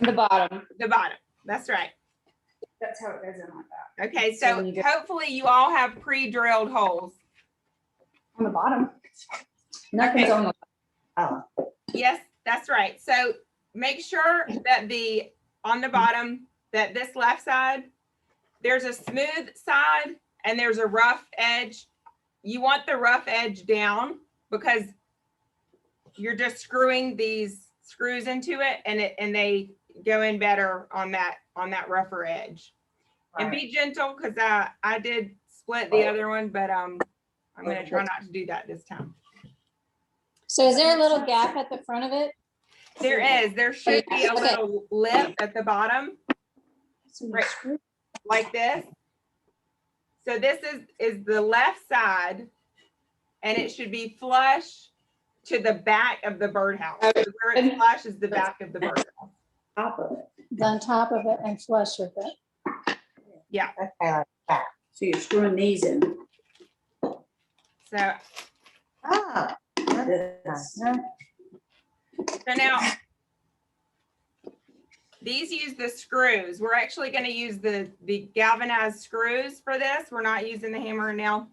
the bottom. The bottom. That's right. That's how it goes in like that. Okay, so hopefully you all have pre-drilled holes. On the bottom. Nothing's on the bottom. Yes, that's right. So make sure that on the bottom, that this left side, there's a smooth side and there's a rough edge. You want the rough edge down because you're just screwing these screws into it and they go in better on that rougher edge. Right. And be gentle because I did split the other one, but I'm going to try not to do that this time. So is there a little gap at the front of it? There is. There should be a little lip at the bottom, right, like this. So this is the left side, and it should be flush to the back of the birdhouse. So where it's flush is the back of the birdhouse. Top of it. On top of it and flush with it. Yeah. Okay, so you're screwing these in. So. So now, these use the screws. We're actually going to use the galvanized screws for this. We're not using the hammer and nail.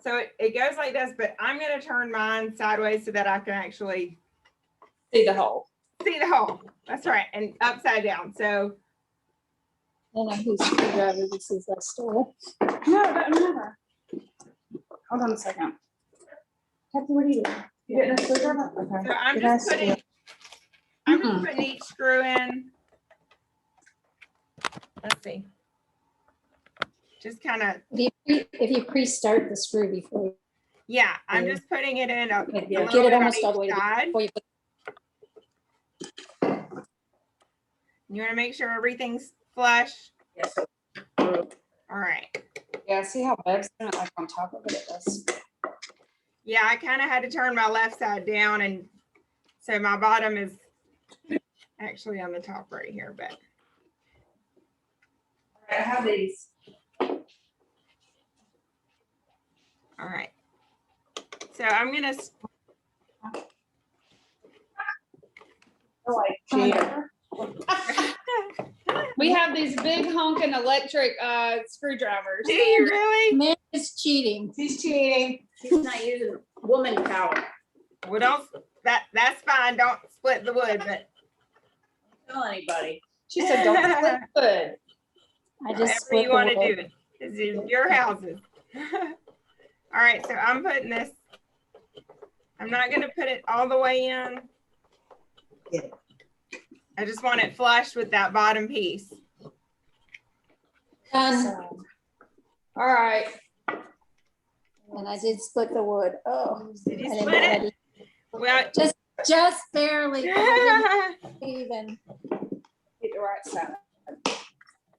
So it goes like this, but I'm gonna turn mine sideways so that I can actually See the hole. see the hole. That's right, and upside down. So I don't know whose screwdriver this is, I stole. No, it doesn't matter. Hold on a second. Kathy, what are you doing? You getting a screwdriver? Okay. So I'm Did I just putting, steal? I'm just putting each screw in. Let's see. Just kind of, If you pre-start the screw before, yeah, I'm just putting it in a get little it bit on almost all each the way side. before you put. You want to make sure everything's flush. Yes. All right. Yeah, see how Bev's doing it like on top of it, it does. Yeah, I kind of had to turn my left side down, and so my bottom is actually on the top right here, but. I have these. All right. So I'm gonna. We have these big honking electric screwdrivers. Do you really? Man is cheating. She's cheating. She's not using woman power. Well, don't. That's fine. Don't split the wood, but Tell anybody. She said, "Don't split wood." I just whatever split you the want to wood. do. This is your houses. All right. So I'm putting this. I'm not gonna put it all the way in. Yeah. I just want it flush with that bottom piece. Done. All right. And I did split the wood. Oh. Did you I didn't split know I it? did. Well, Just barely. I didn't even. Get the right side.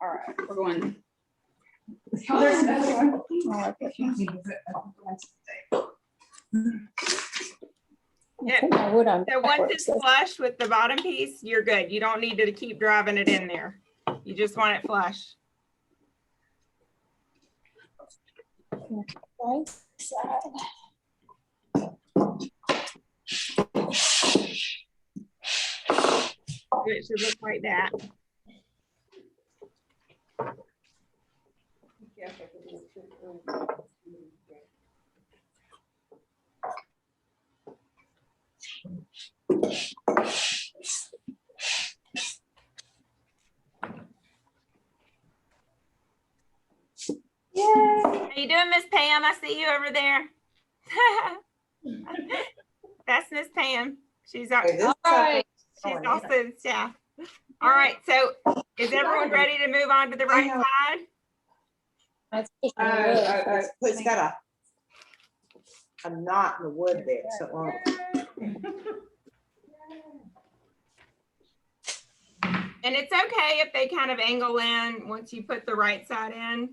All right, we're going. Oh, there's another one. Oh, okay. Yeah. Put my wood on So once backwards, it's so- flush with the bottom piece, you're good. You don't need to keep driving it in there. You just want it flush. Right side. It should look like that. Yay. How you doing, Miss Pam? I see you over there. That's Miss Pam. She's our, Hey, this All right. she's also the staff. All right, so is everyone ready to move on to the right side? That's pushing the wood. It's got a knot in the wood there, so it won't. And it's okay if they kind of angle in once you put the right side in,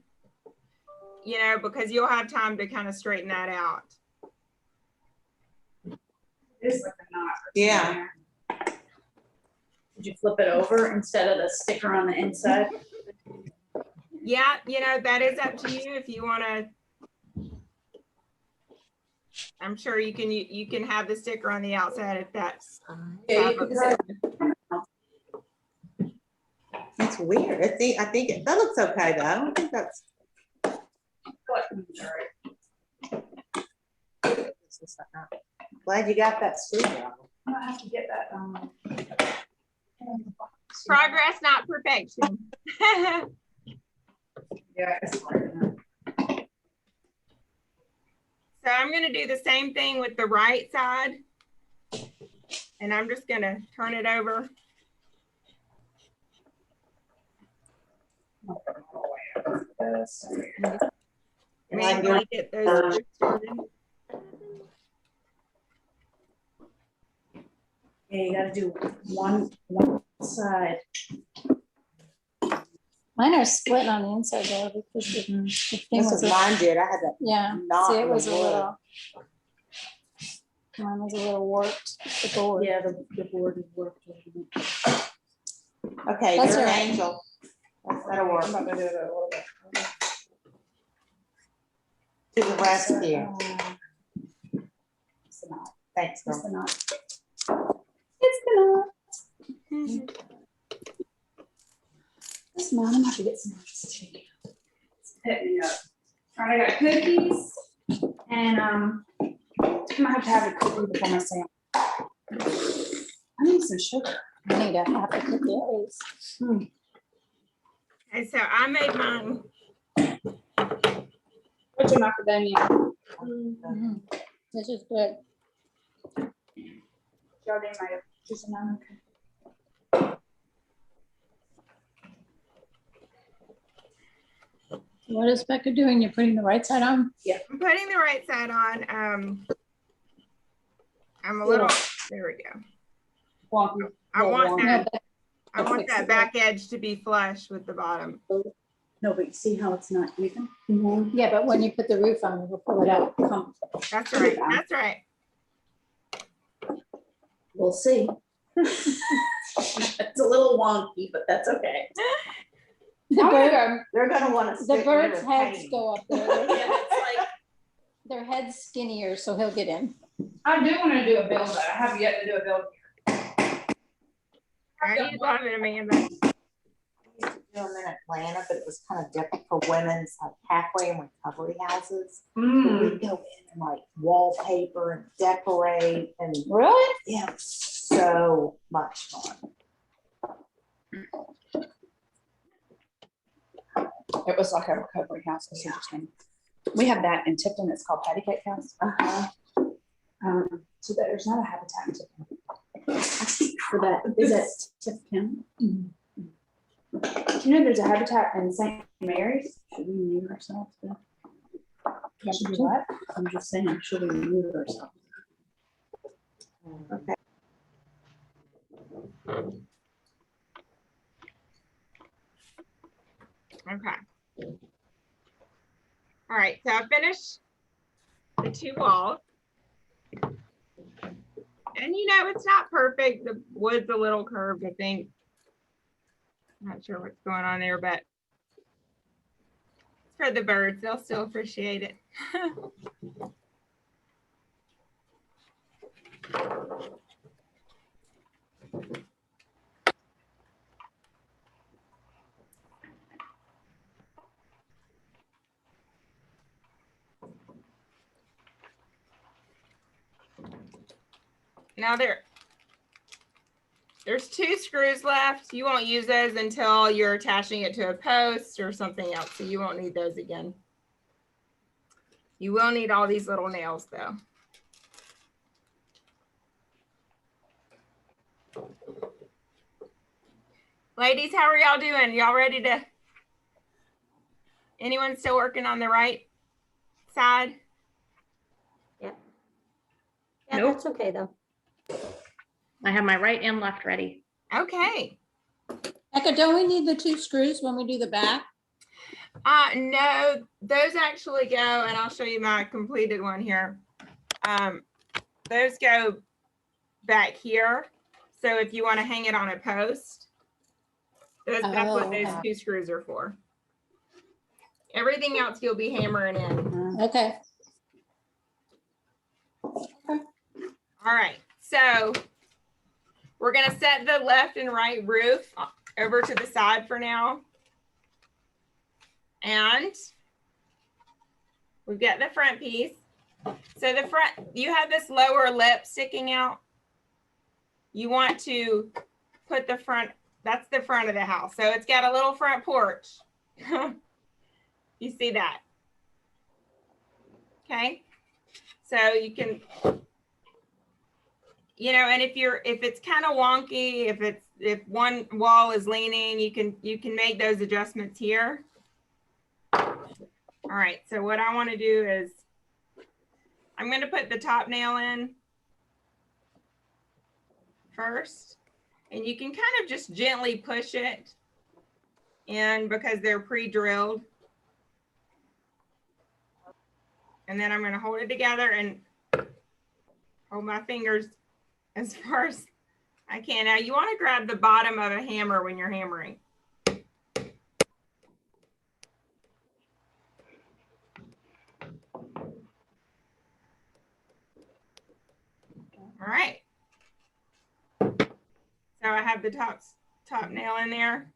you know, because you'll have time to kind of straighten that out. It's like a knot. Yeah. Did you flip it over instead of the sticker on the inside? Yeah, you know, that is up to you if you want to. I'm sure you can have the sticker on the outside if that's. Yeah, you can It's weird. I think that looks okay though. I don't think that's. Glad you got that screwdriver. I'm gonna have to get that. Progress, not perfection. Yeah, it's hard enough. So I'm going to do the same thing with the right side. And I'm just going to turn it over. Manually get those started. Yeah, you gotta do one side. Mine are split on the inside though because the thing That's was, what mine did. I had that. yeah, knot see, in it the was a wood. little, mine was a little warped, the board. Yeah, the board is worked. Okay, That's you're an all right. angel. That'll work. I'm not gonna do it a little bit. To the rescue. It's the knot. Thanks, It's the girl. knot. It's the knot. This mom, I'm gonna have to get some chicken. It's hitting me up. All right, I got cookies And I'm gonna have it quickly before my sandwich. I need some sugar. I need a half a cookie at least. Okay, so I made mine. What's your macadamia? This is good. Jardine might have just another. What is Becca doing? You're putting the right side on? I'm putting the right side on. I'm a little, there we go. Wonky. I want that, No, I want that back edge to be flush with the bottom. No, but you see how it's not even? yeah, but when you put the roof on, we'll pull it out. That's right, that's right. We'll see. It's a little wonky, but that's okay. They're gonna wanna The stick birds' with heads paint. go up there. Yeah, it's like, Their head's skinnier, so he'll get in. I do wanna do a build, I have yet to do a build. I you love it, Amanda. I used to do them in Atlanta, but it was kind of different for women's like halfway and recovery houses. We'd go in and like wallpaper and decorate and Really? yeah, it was so much fun. It was like a recovery house. It's interesting. We have that in Tipton. It's called Patty Cake House. So there's not a Habitat in Tipton. For that, is that Tipton? Do you know there's a Habitat in St. Mary's? Should we mute ourselves? Should we what? I'm just saying, should we mute ourselves? Okay. Okay. All right, so I finished the two walls. And you know, it's not perfect. The wood's a little curved, I think. Not sure what's going on there, but it's for the birds. They'll still appreciate it. Now there's 2 screws left. You won't use those until you're attaching it to a post or something else. So you won't need those again. You will need all these little nails though. Ladies, how are y'all doing? Y'all ready to? Anyone still working on the right side? Yeah, Nope. that's okay though. I have my right and left ready. Okay. Becca, don't we need the 2 screws when we do the back? No, those actually go, and I'll show you my completed one here. Those go back here. So if you want to hang it on a post, that's what those 2 screws are for. Everything else you'll be hammering in. Okay. All right, so we're gonna set the left and right roof over to the side for now. And we've got the front piece. So the front, you have this lower lip sticking out. You want to put the front, that's the front of the house. So it's got a little front porch. You see that? Okay. So you can, you know, and if it's kind of wonky, if one wall is leaning, you can make those adjustments here. All right, so what I want to do is I'm going to put the top nail in first, and you can kind of just gently push it in because they're pre-drilled. And then I'm going to hold it together and hold my fingers as far as I can. Now you want to grab the bottom of a hammer when you're hammering. All right. So I have the top nail in there.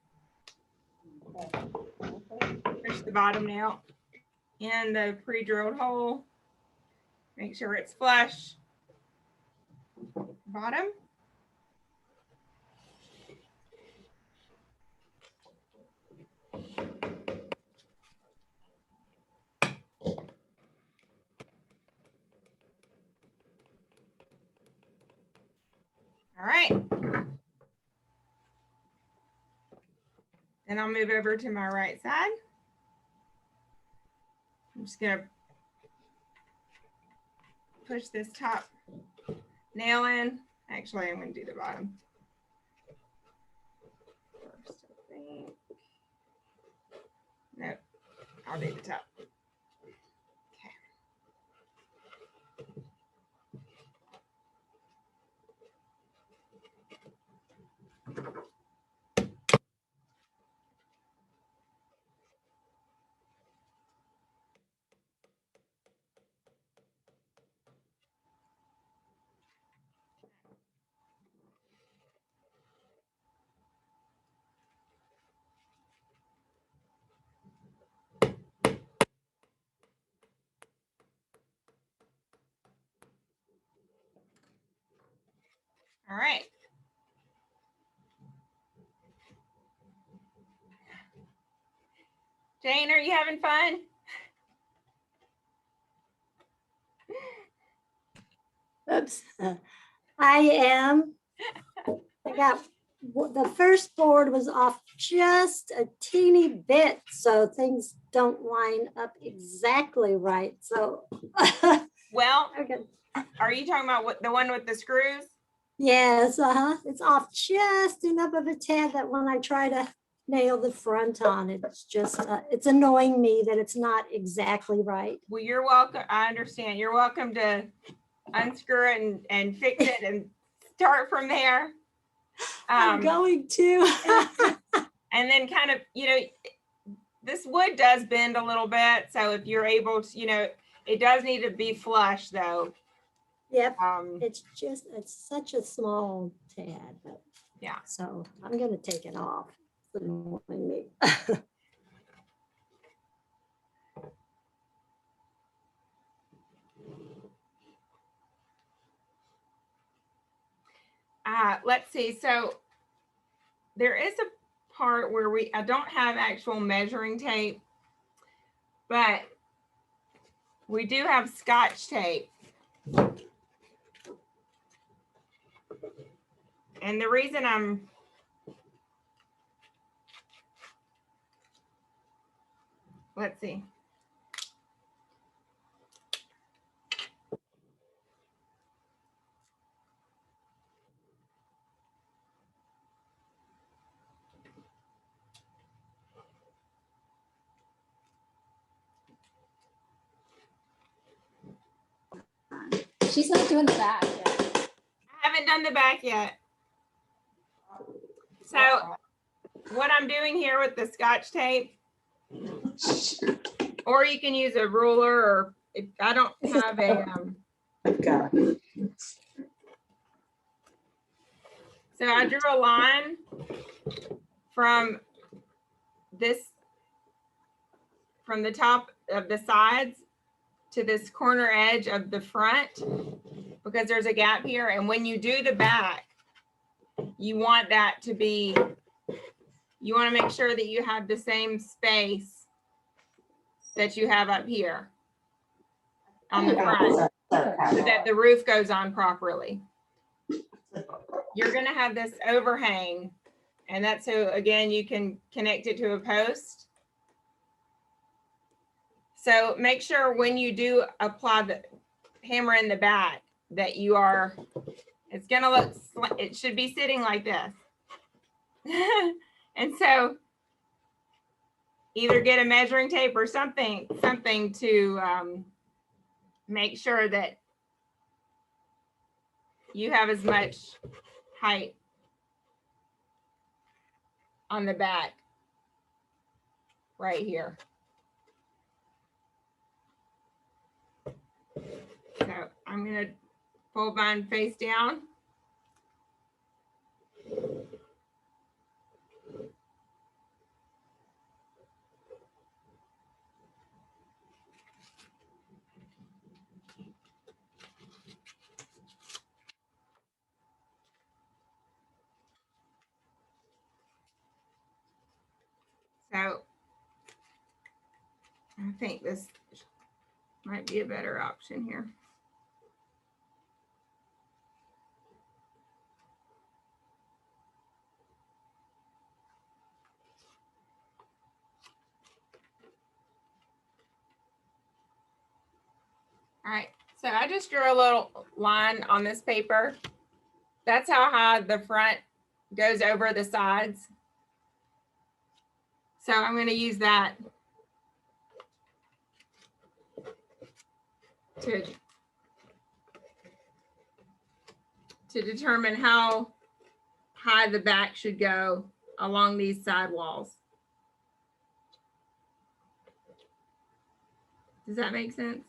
Push the bottom nail in the pre-drilled hole. Make sure it's flush. Bottom. All right. Then I'll move over to my right side. I'm just gonna push this top nail in. Actually, I'm gonna do the bottom first, I think. Nope, I'll do the top. All right. Jane, are you having fun? Oops. I am. I got, the first board was off just a teeny bit, so things don't line up exactly right. So. Well, Okay. Are you talking about the one with the screws? Yes, it's off just enough of a tad that when I try to nail the front on, it's just, it's annoying me that it's not exactly right. Well, you're welcome. I understand. You're welcome to unscrew it and fix it and start from there. I'm going to. And then kind of, this wood does bend a little bit. So if you're able to, it does need to be flush though. Yep. It's such a small tad, but yeah. So I'm going to take it off. It's annoying me. Let's see. So there is a part where I don't have actual measuring tape, but we do have Scotch tape. And the reason let's see. She's not doing the back yet. I haven't done the back yet. So what I'm doing here with the Scotch tape, or you can use a ruler, or if I don't have a, so I drew a line from the top of the sides to this corner edge of the front, because there's a gap here. And when you do the back, you want that to be, you want to make sure that you have the same space that you have up here on the front, so that the roof goes on properly. You're going to have this overhang, and that's so, again, you can connect it to a post. So make sure when you do apply the hammer in the back that you are, it's going to look, it should be sitting like this. And so either get a measuring tape or something to make sure that you have as much height on the back right here. So I'm going to fold mine face down. So I think this might be a better option here. All right, so I just drew a little line on this paper. That's how high the front goes over the sides. So I'm going to use that to determine how high the back should go along these side walls. Does that make sense?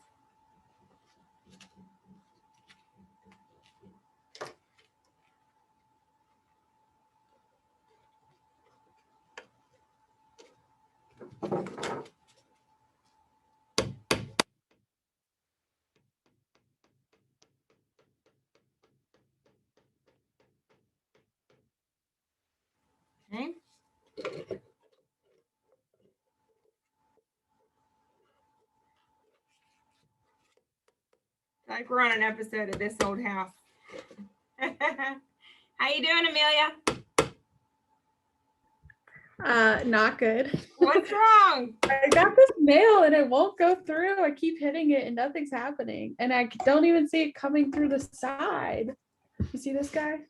Okay. Like we're on an episode of This Old House. How you doing, Amelia? Not good. What's wrong? I got this mail and it won't go through. I keep hitting it and nothing's happening. And I don't even see it coming through the side. You see this guy?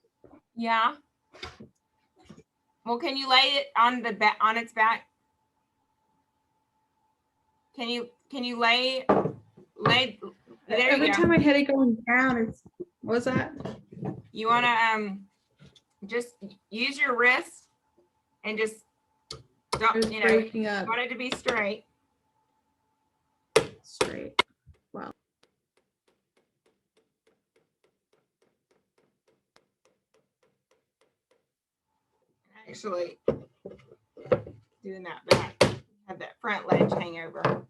Yeah. Well, can you lay it on the back, on its back? Can you lay there Every you go. time I hit it going down, it's, what was that? You want to just use your wrist and just don't, It's you know, breaking up. you want it to be straight. Straight. Wow. Actually, doing that back, have that front ledge hang over.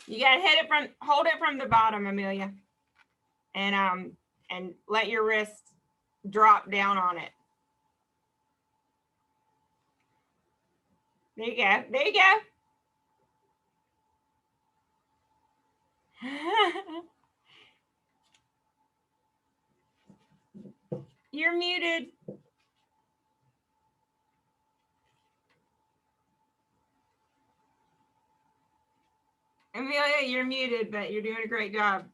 You gotta hit it from, hold it from the bottom, Amelia, and let your wrist drop down on it. There you go. There you go. You're muted. Amelia, you're muted, but you're doing a great job.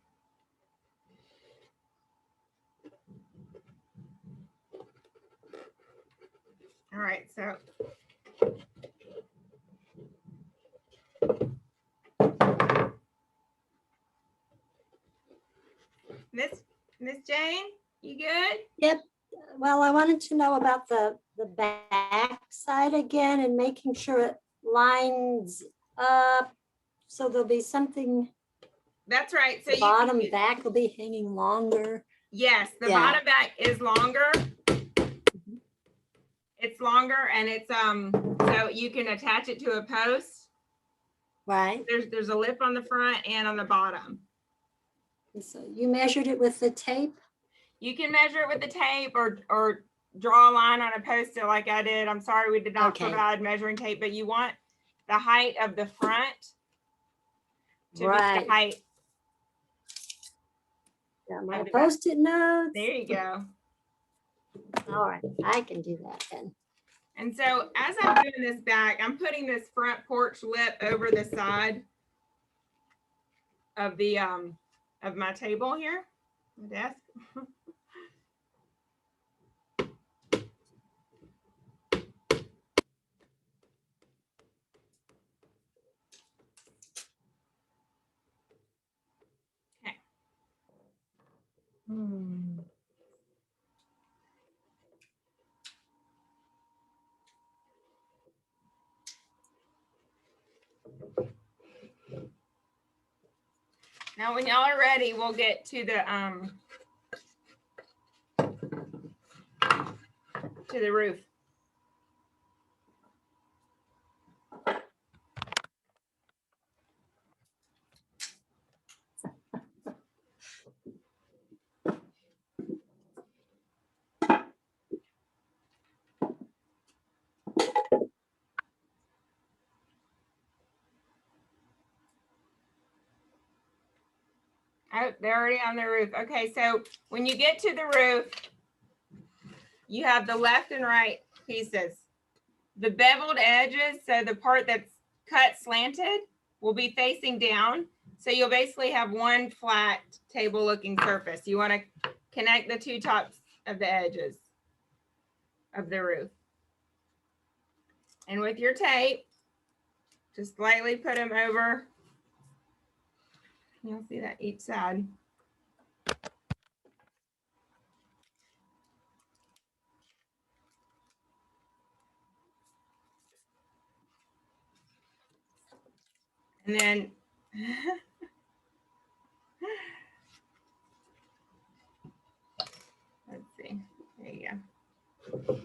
All right, so Miss Jane, you good? Yep. Well, I wanted to know about the back side again and making sure it lines up. So there'll be something, That's right. So the you bottom can, back will be hanging longer. yes, the Yeah. bottom back is longer. It's longer and it's so you can attach it to a post. Right. There's a lip on the front and on the bottom. And so you measured it with the tape? You can measure it with the tape or draw a line on a post-it like I did. I'm sorry we did not provide measuring tape, but you want the height of the front to be the height. Got my Post-it notes. There you go. All right, I can do that then. And so as I'm doing this back, I'm putting this front porch lip over the side of the of my table here, my desk. Okay. Now, when y'all are ready, we'll get to the roof. Oh, they're already on the roof. Okay, so when you get to the roof, you have the left and right pieces. The beveled edges, so the part that's cut slanted, will be facing down. So you'll basically have one flat table looking surface. You want to connect the two tops of the edges of the roof. And with your tape, just lightly put them over. You'll see that each side. And then let's see, there you go.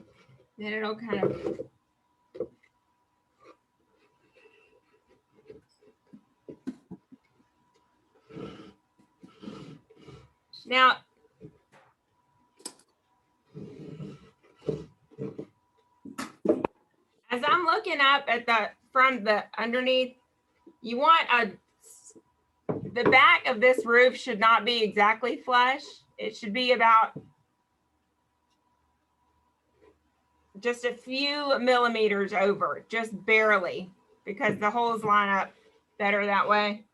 Then it'll kind of now as I'm looking up at from the underneath, you want the back of this roof should not be exactly flush. It should be about just a few millimeters over, just barely, because the holes line up better that way.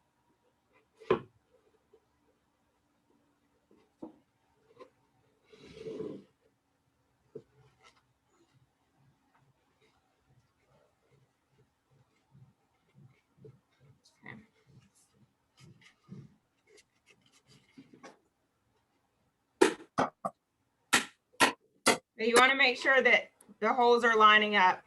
So you want to make sure that the holes are lining up.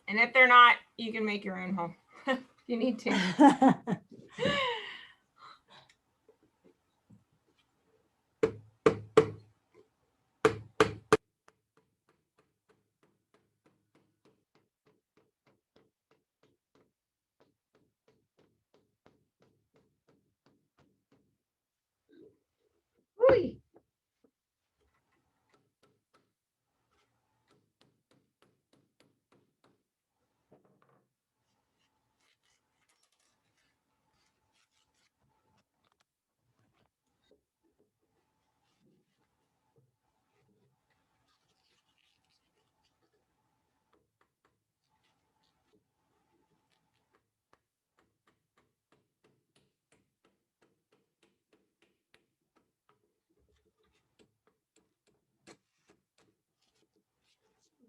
And if they're not, you can make your own hole if you need to. Whee.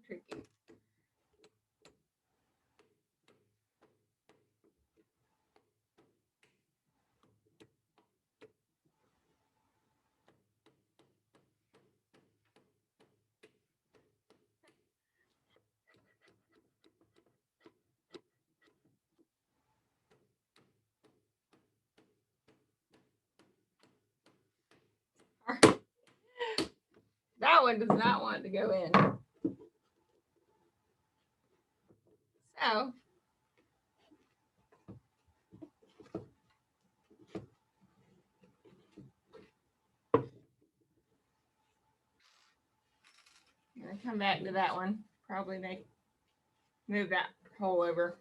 Tricky. That one does not want to go in. So I'm gonna come back to that one. Probably move that hole over.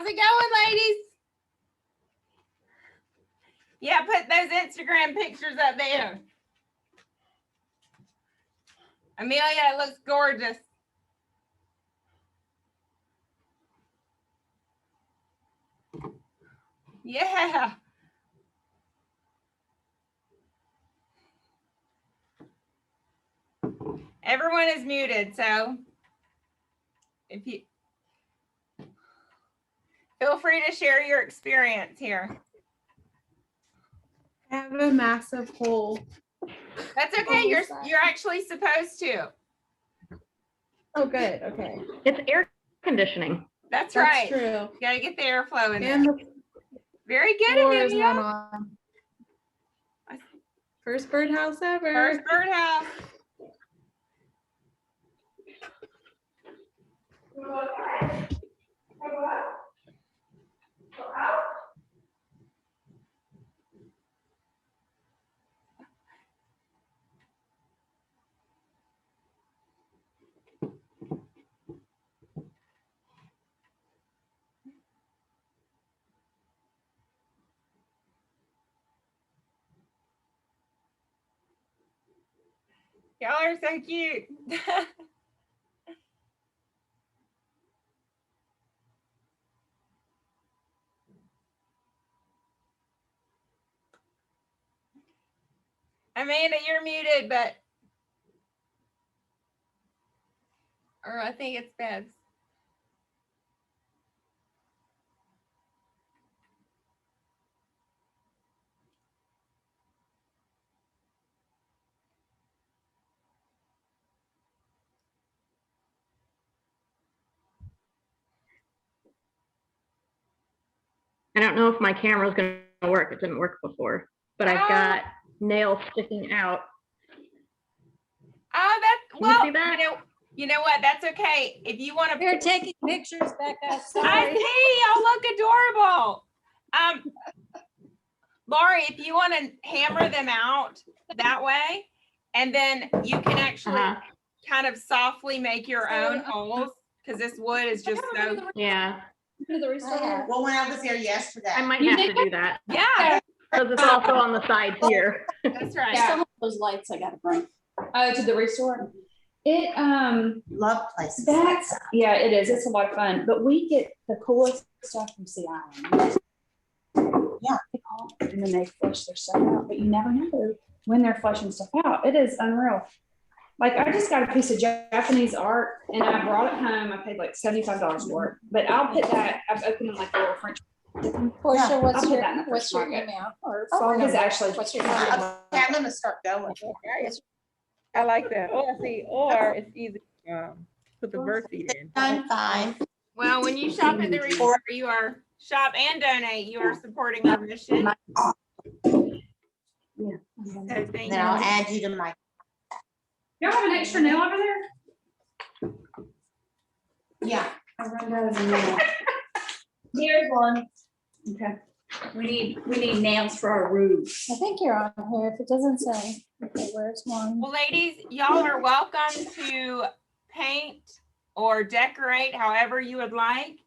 it going, ladies? Yeah, put those Instagram pictures up there. Amelia, it looks gorgeous. Yeah. Everyone is muted, so if you feel free to share your experience here. I have a massive hole. That's okay. You're actually supposed to. Oh, good. Okay. It's air conditioning. That's right. True. You gotta get the airflow in And there. the Very good, floor is not Amelia. on. First birdhouse ever. First birdhouse. Y'all are so cute. Amanda, you're muted, but or I think it's Bev's. I don't know if my camera's going to work. It didn't work before, but I've got nails sticking out. Oh, that's Can you see that? You know what? That's okay. If you want to, You're taking pictures, Becca. I Sorry. see. Y'all look adorable. Lori, if you want to hammer them out that way, and then you can actually kind of softly make your own holes because this wood is just so. Yeah. Well, when I was there yesterday. I might have to do that. Yeah. Because it's also on the side here. That's right. Some of those lights I gotta bring. To the restore. It Love places. that's yeah, it is. It's a lot of fun. But we get the coolest stuff from Sea Island. Yeah. They call it, and then they flush their stuff out, but you never know when they're flushing stuff out. It is unreal. Like I just got a piece of Japanese art and I brought it home. I paid like $75 for it. But I'll put that, I've opened like a little French. Portia, I'll what's put your that in the first market. email or Oh, phone because number? actually- What's your Okay, phone number? I'm gonna start going. I like that. Oh, see, or it's easy. Put the bird feed in. 695. Well, when you shop at the resort, you are shop and donate. You are supporting our mission. So thank Then I'll add you to my. Y'all have an extra nail over there? Yeah. I run out of nail. Here's one. Okay. We need nails for our roof. I think you're on here. If it doesn't say, okay, where's one? Well, ladies, y'all are welcome to paint or decorate however you would like.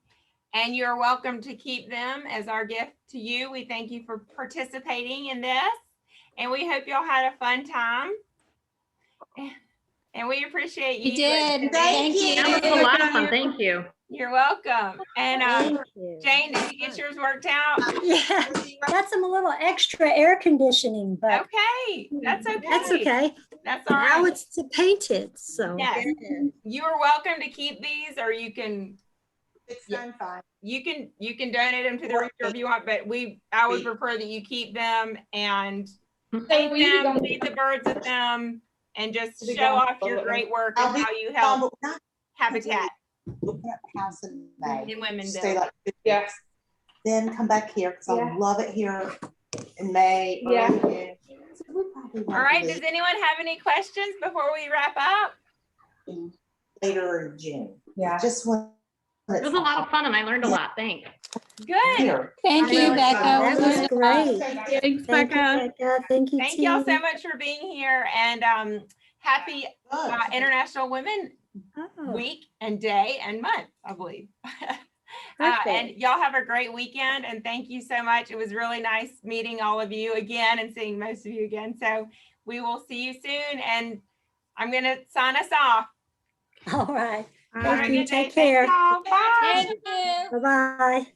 And you're welcome to keep them as our gift to you. We thank you for participating in this. And we hope y'all had a fun time. And we appreciate you. You did. Thank you. That was a lot of fun. Thank you. You're welcome. And Jane, did you get yours worked out? Yeah, that's some little extra air conditioning, but Okay, that's okay. that's okay. That's all Now right. it's painted, so. Yes, you are welcome to keep these, or you can 695. you can donate them to the reader if you want. But I would prefer that you keep them and paint them, feed the birds with them, and just show off your great work and how you help habitat Open up the house in May. in Womenville. Stay like 2 Yeah. weeks. Then come back here because Yeah. I love it here in May. Yeah. early June. So we probably All won't right. leave Does anyone have any questions before we wrap up? later in June. Yeah. Just when It was a lot of fun and I learned a lot. Thanks. Good. here. Thank you, Becca. That was great. Thanks, Thank you, Becca. Becca. Thank you, Thank y'all so team. much for being here, and happy International Women Oh. Week and Day and month, I believe. And y'all have a great weekend, and thank you so much. It was really nice meeting all of you again and seeing most of you again. So we will see you soon, and I'm going to sign us off. All right. Have a Thank you. good day. Take care. Thank y'all. Bye. Thank you. Bye-bye.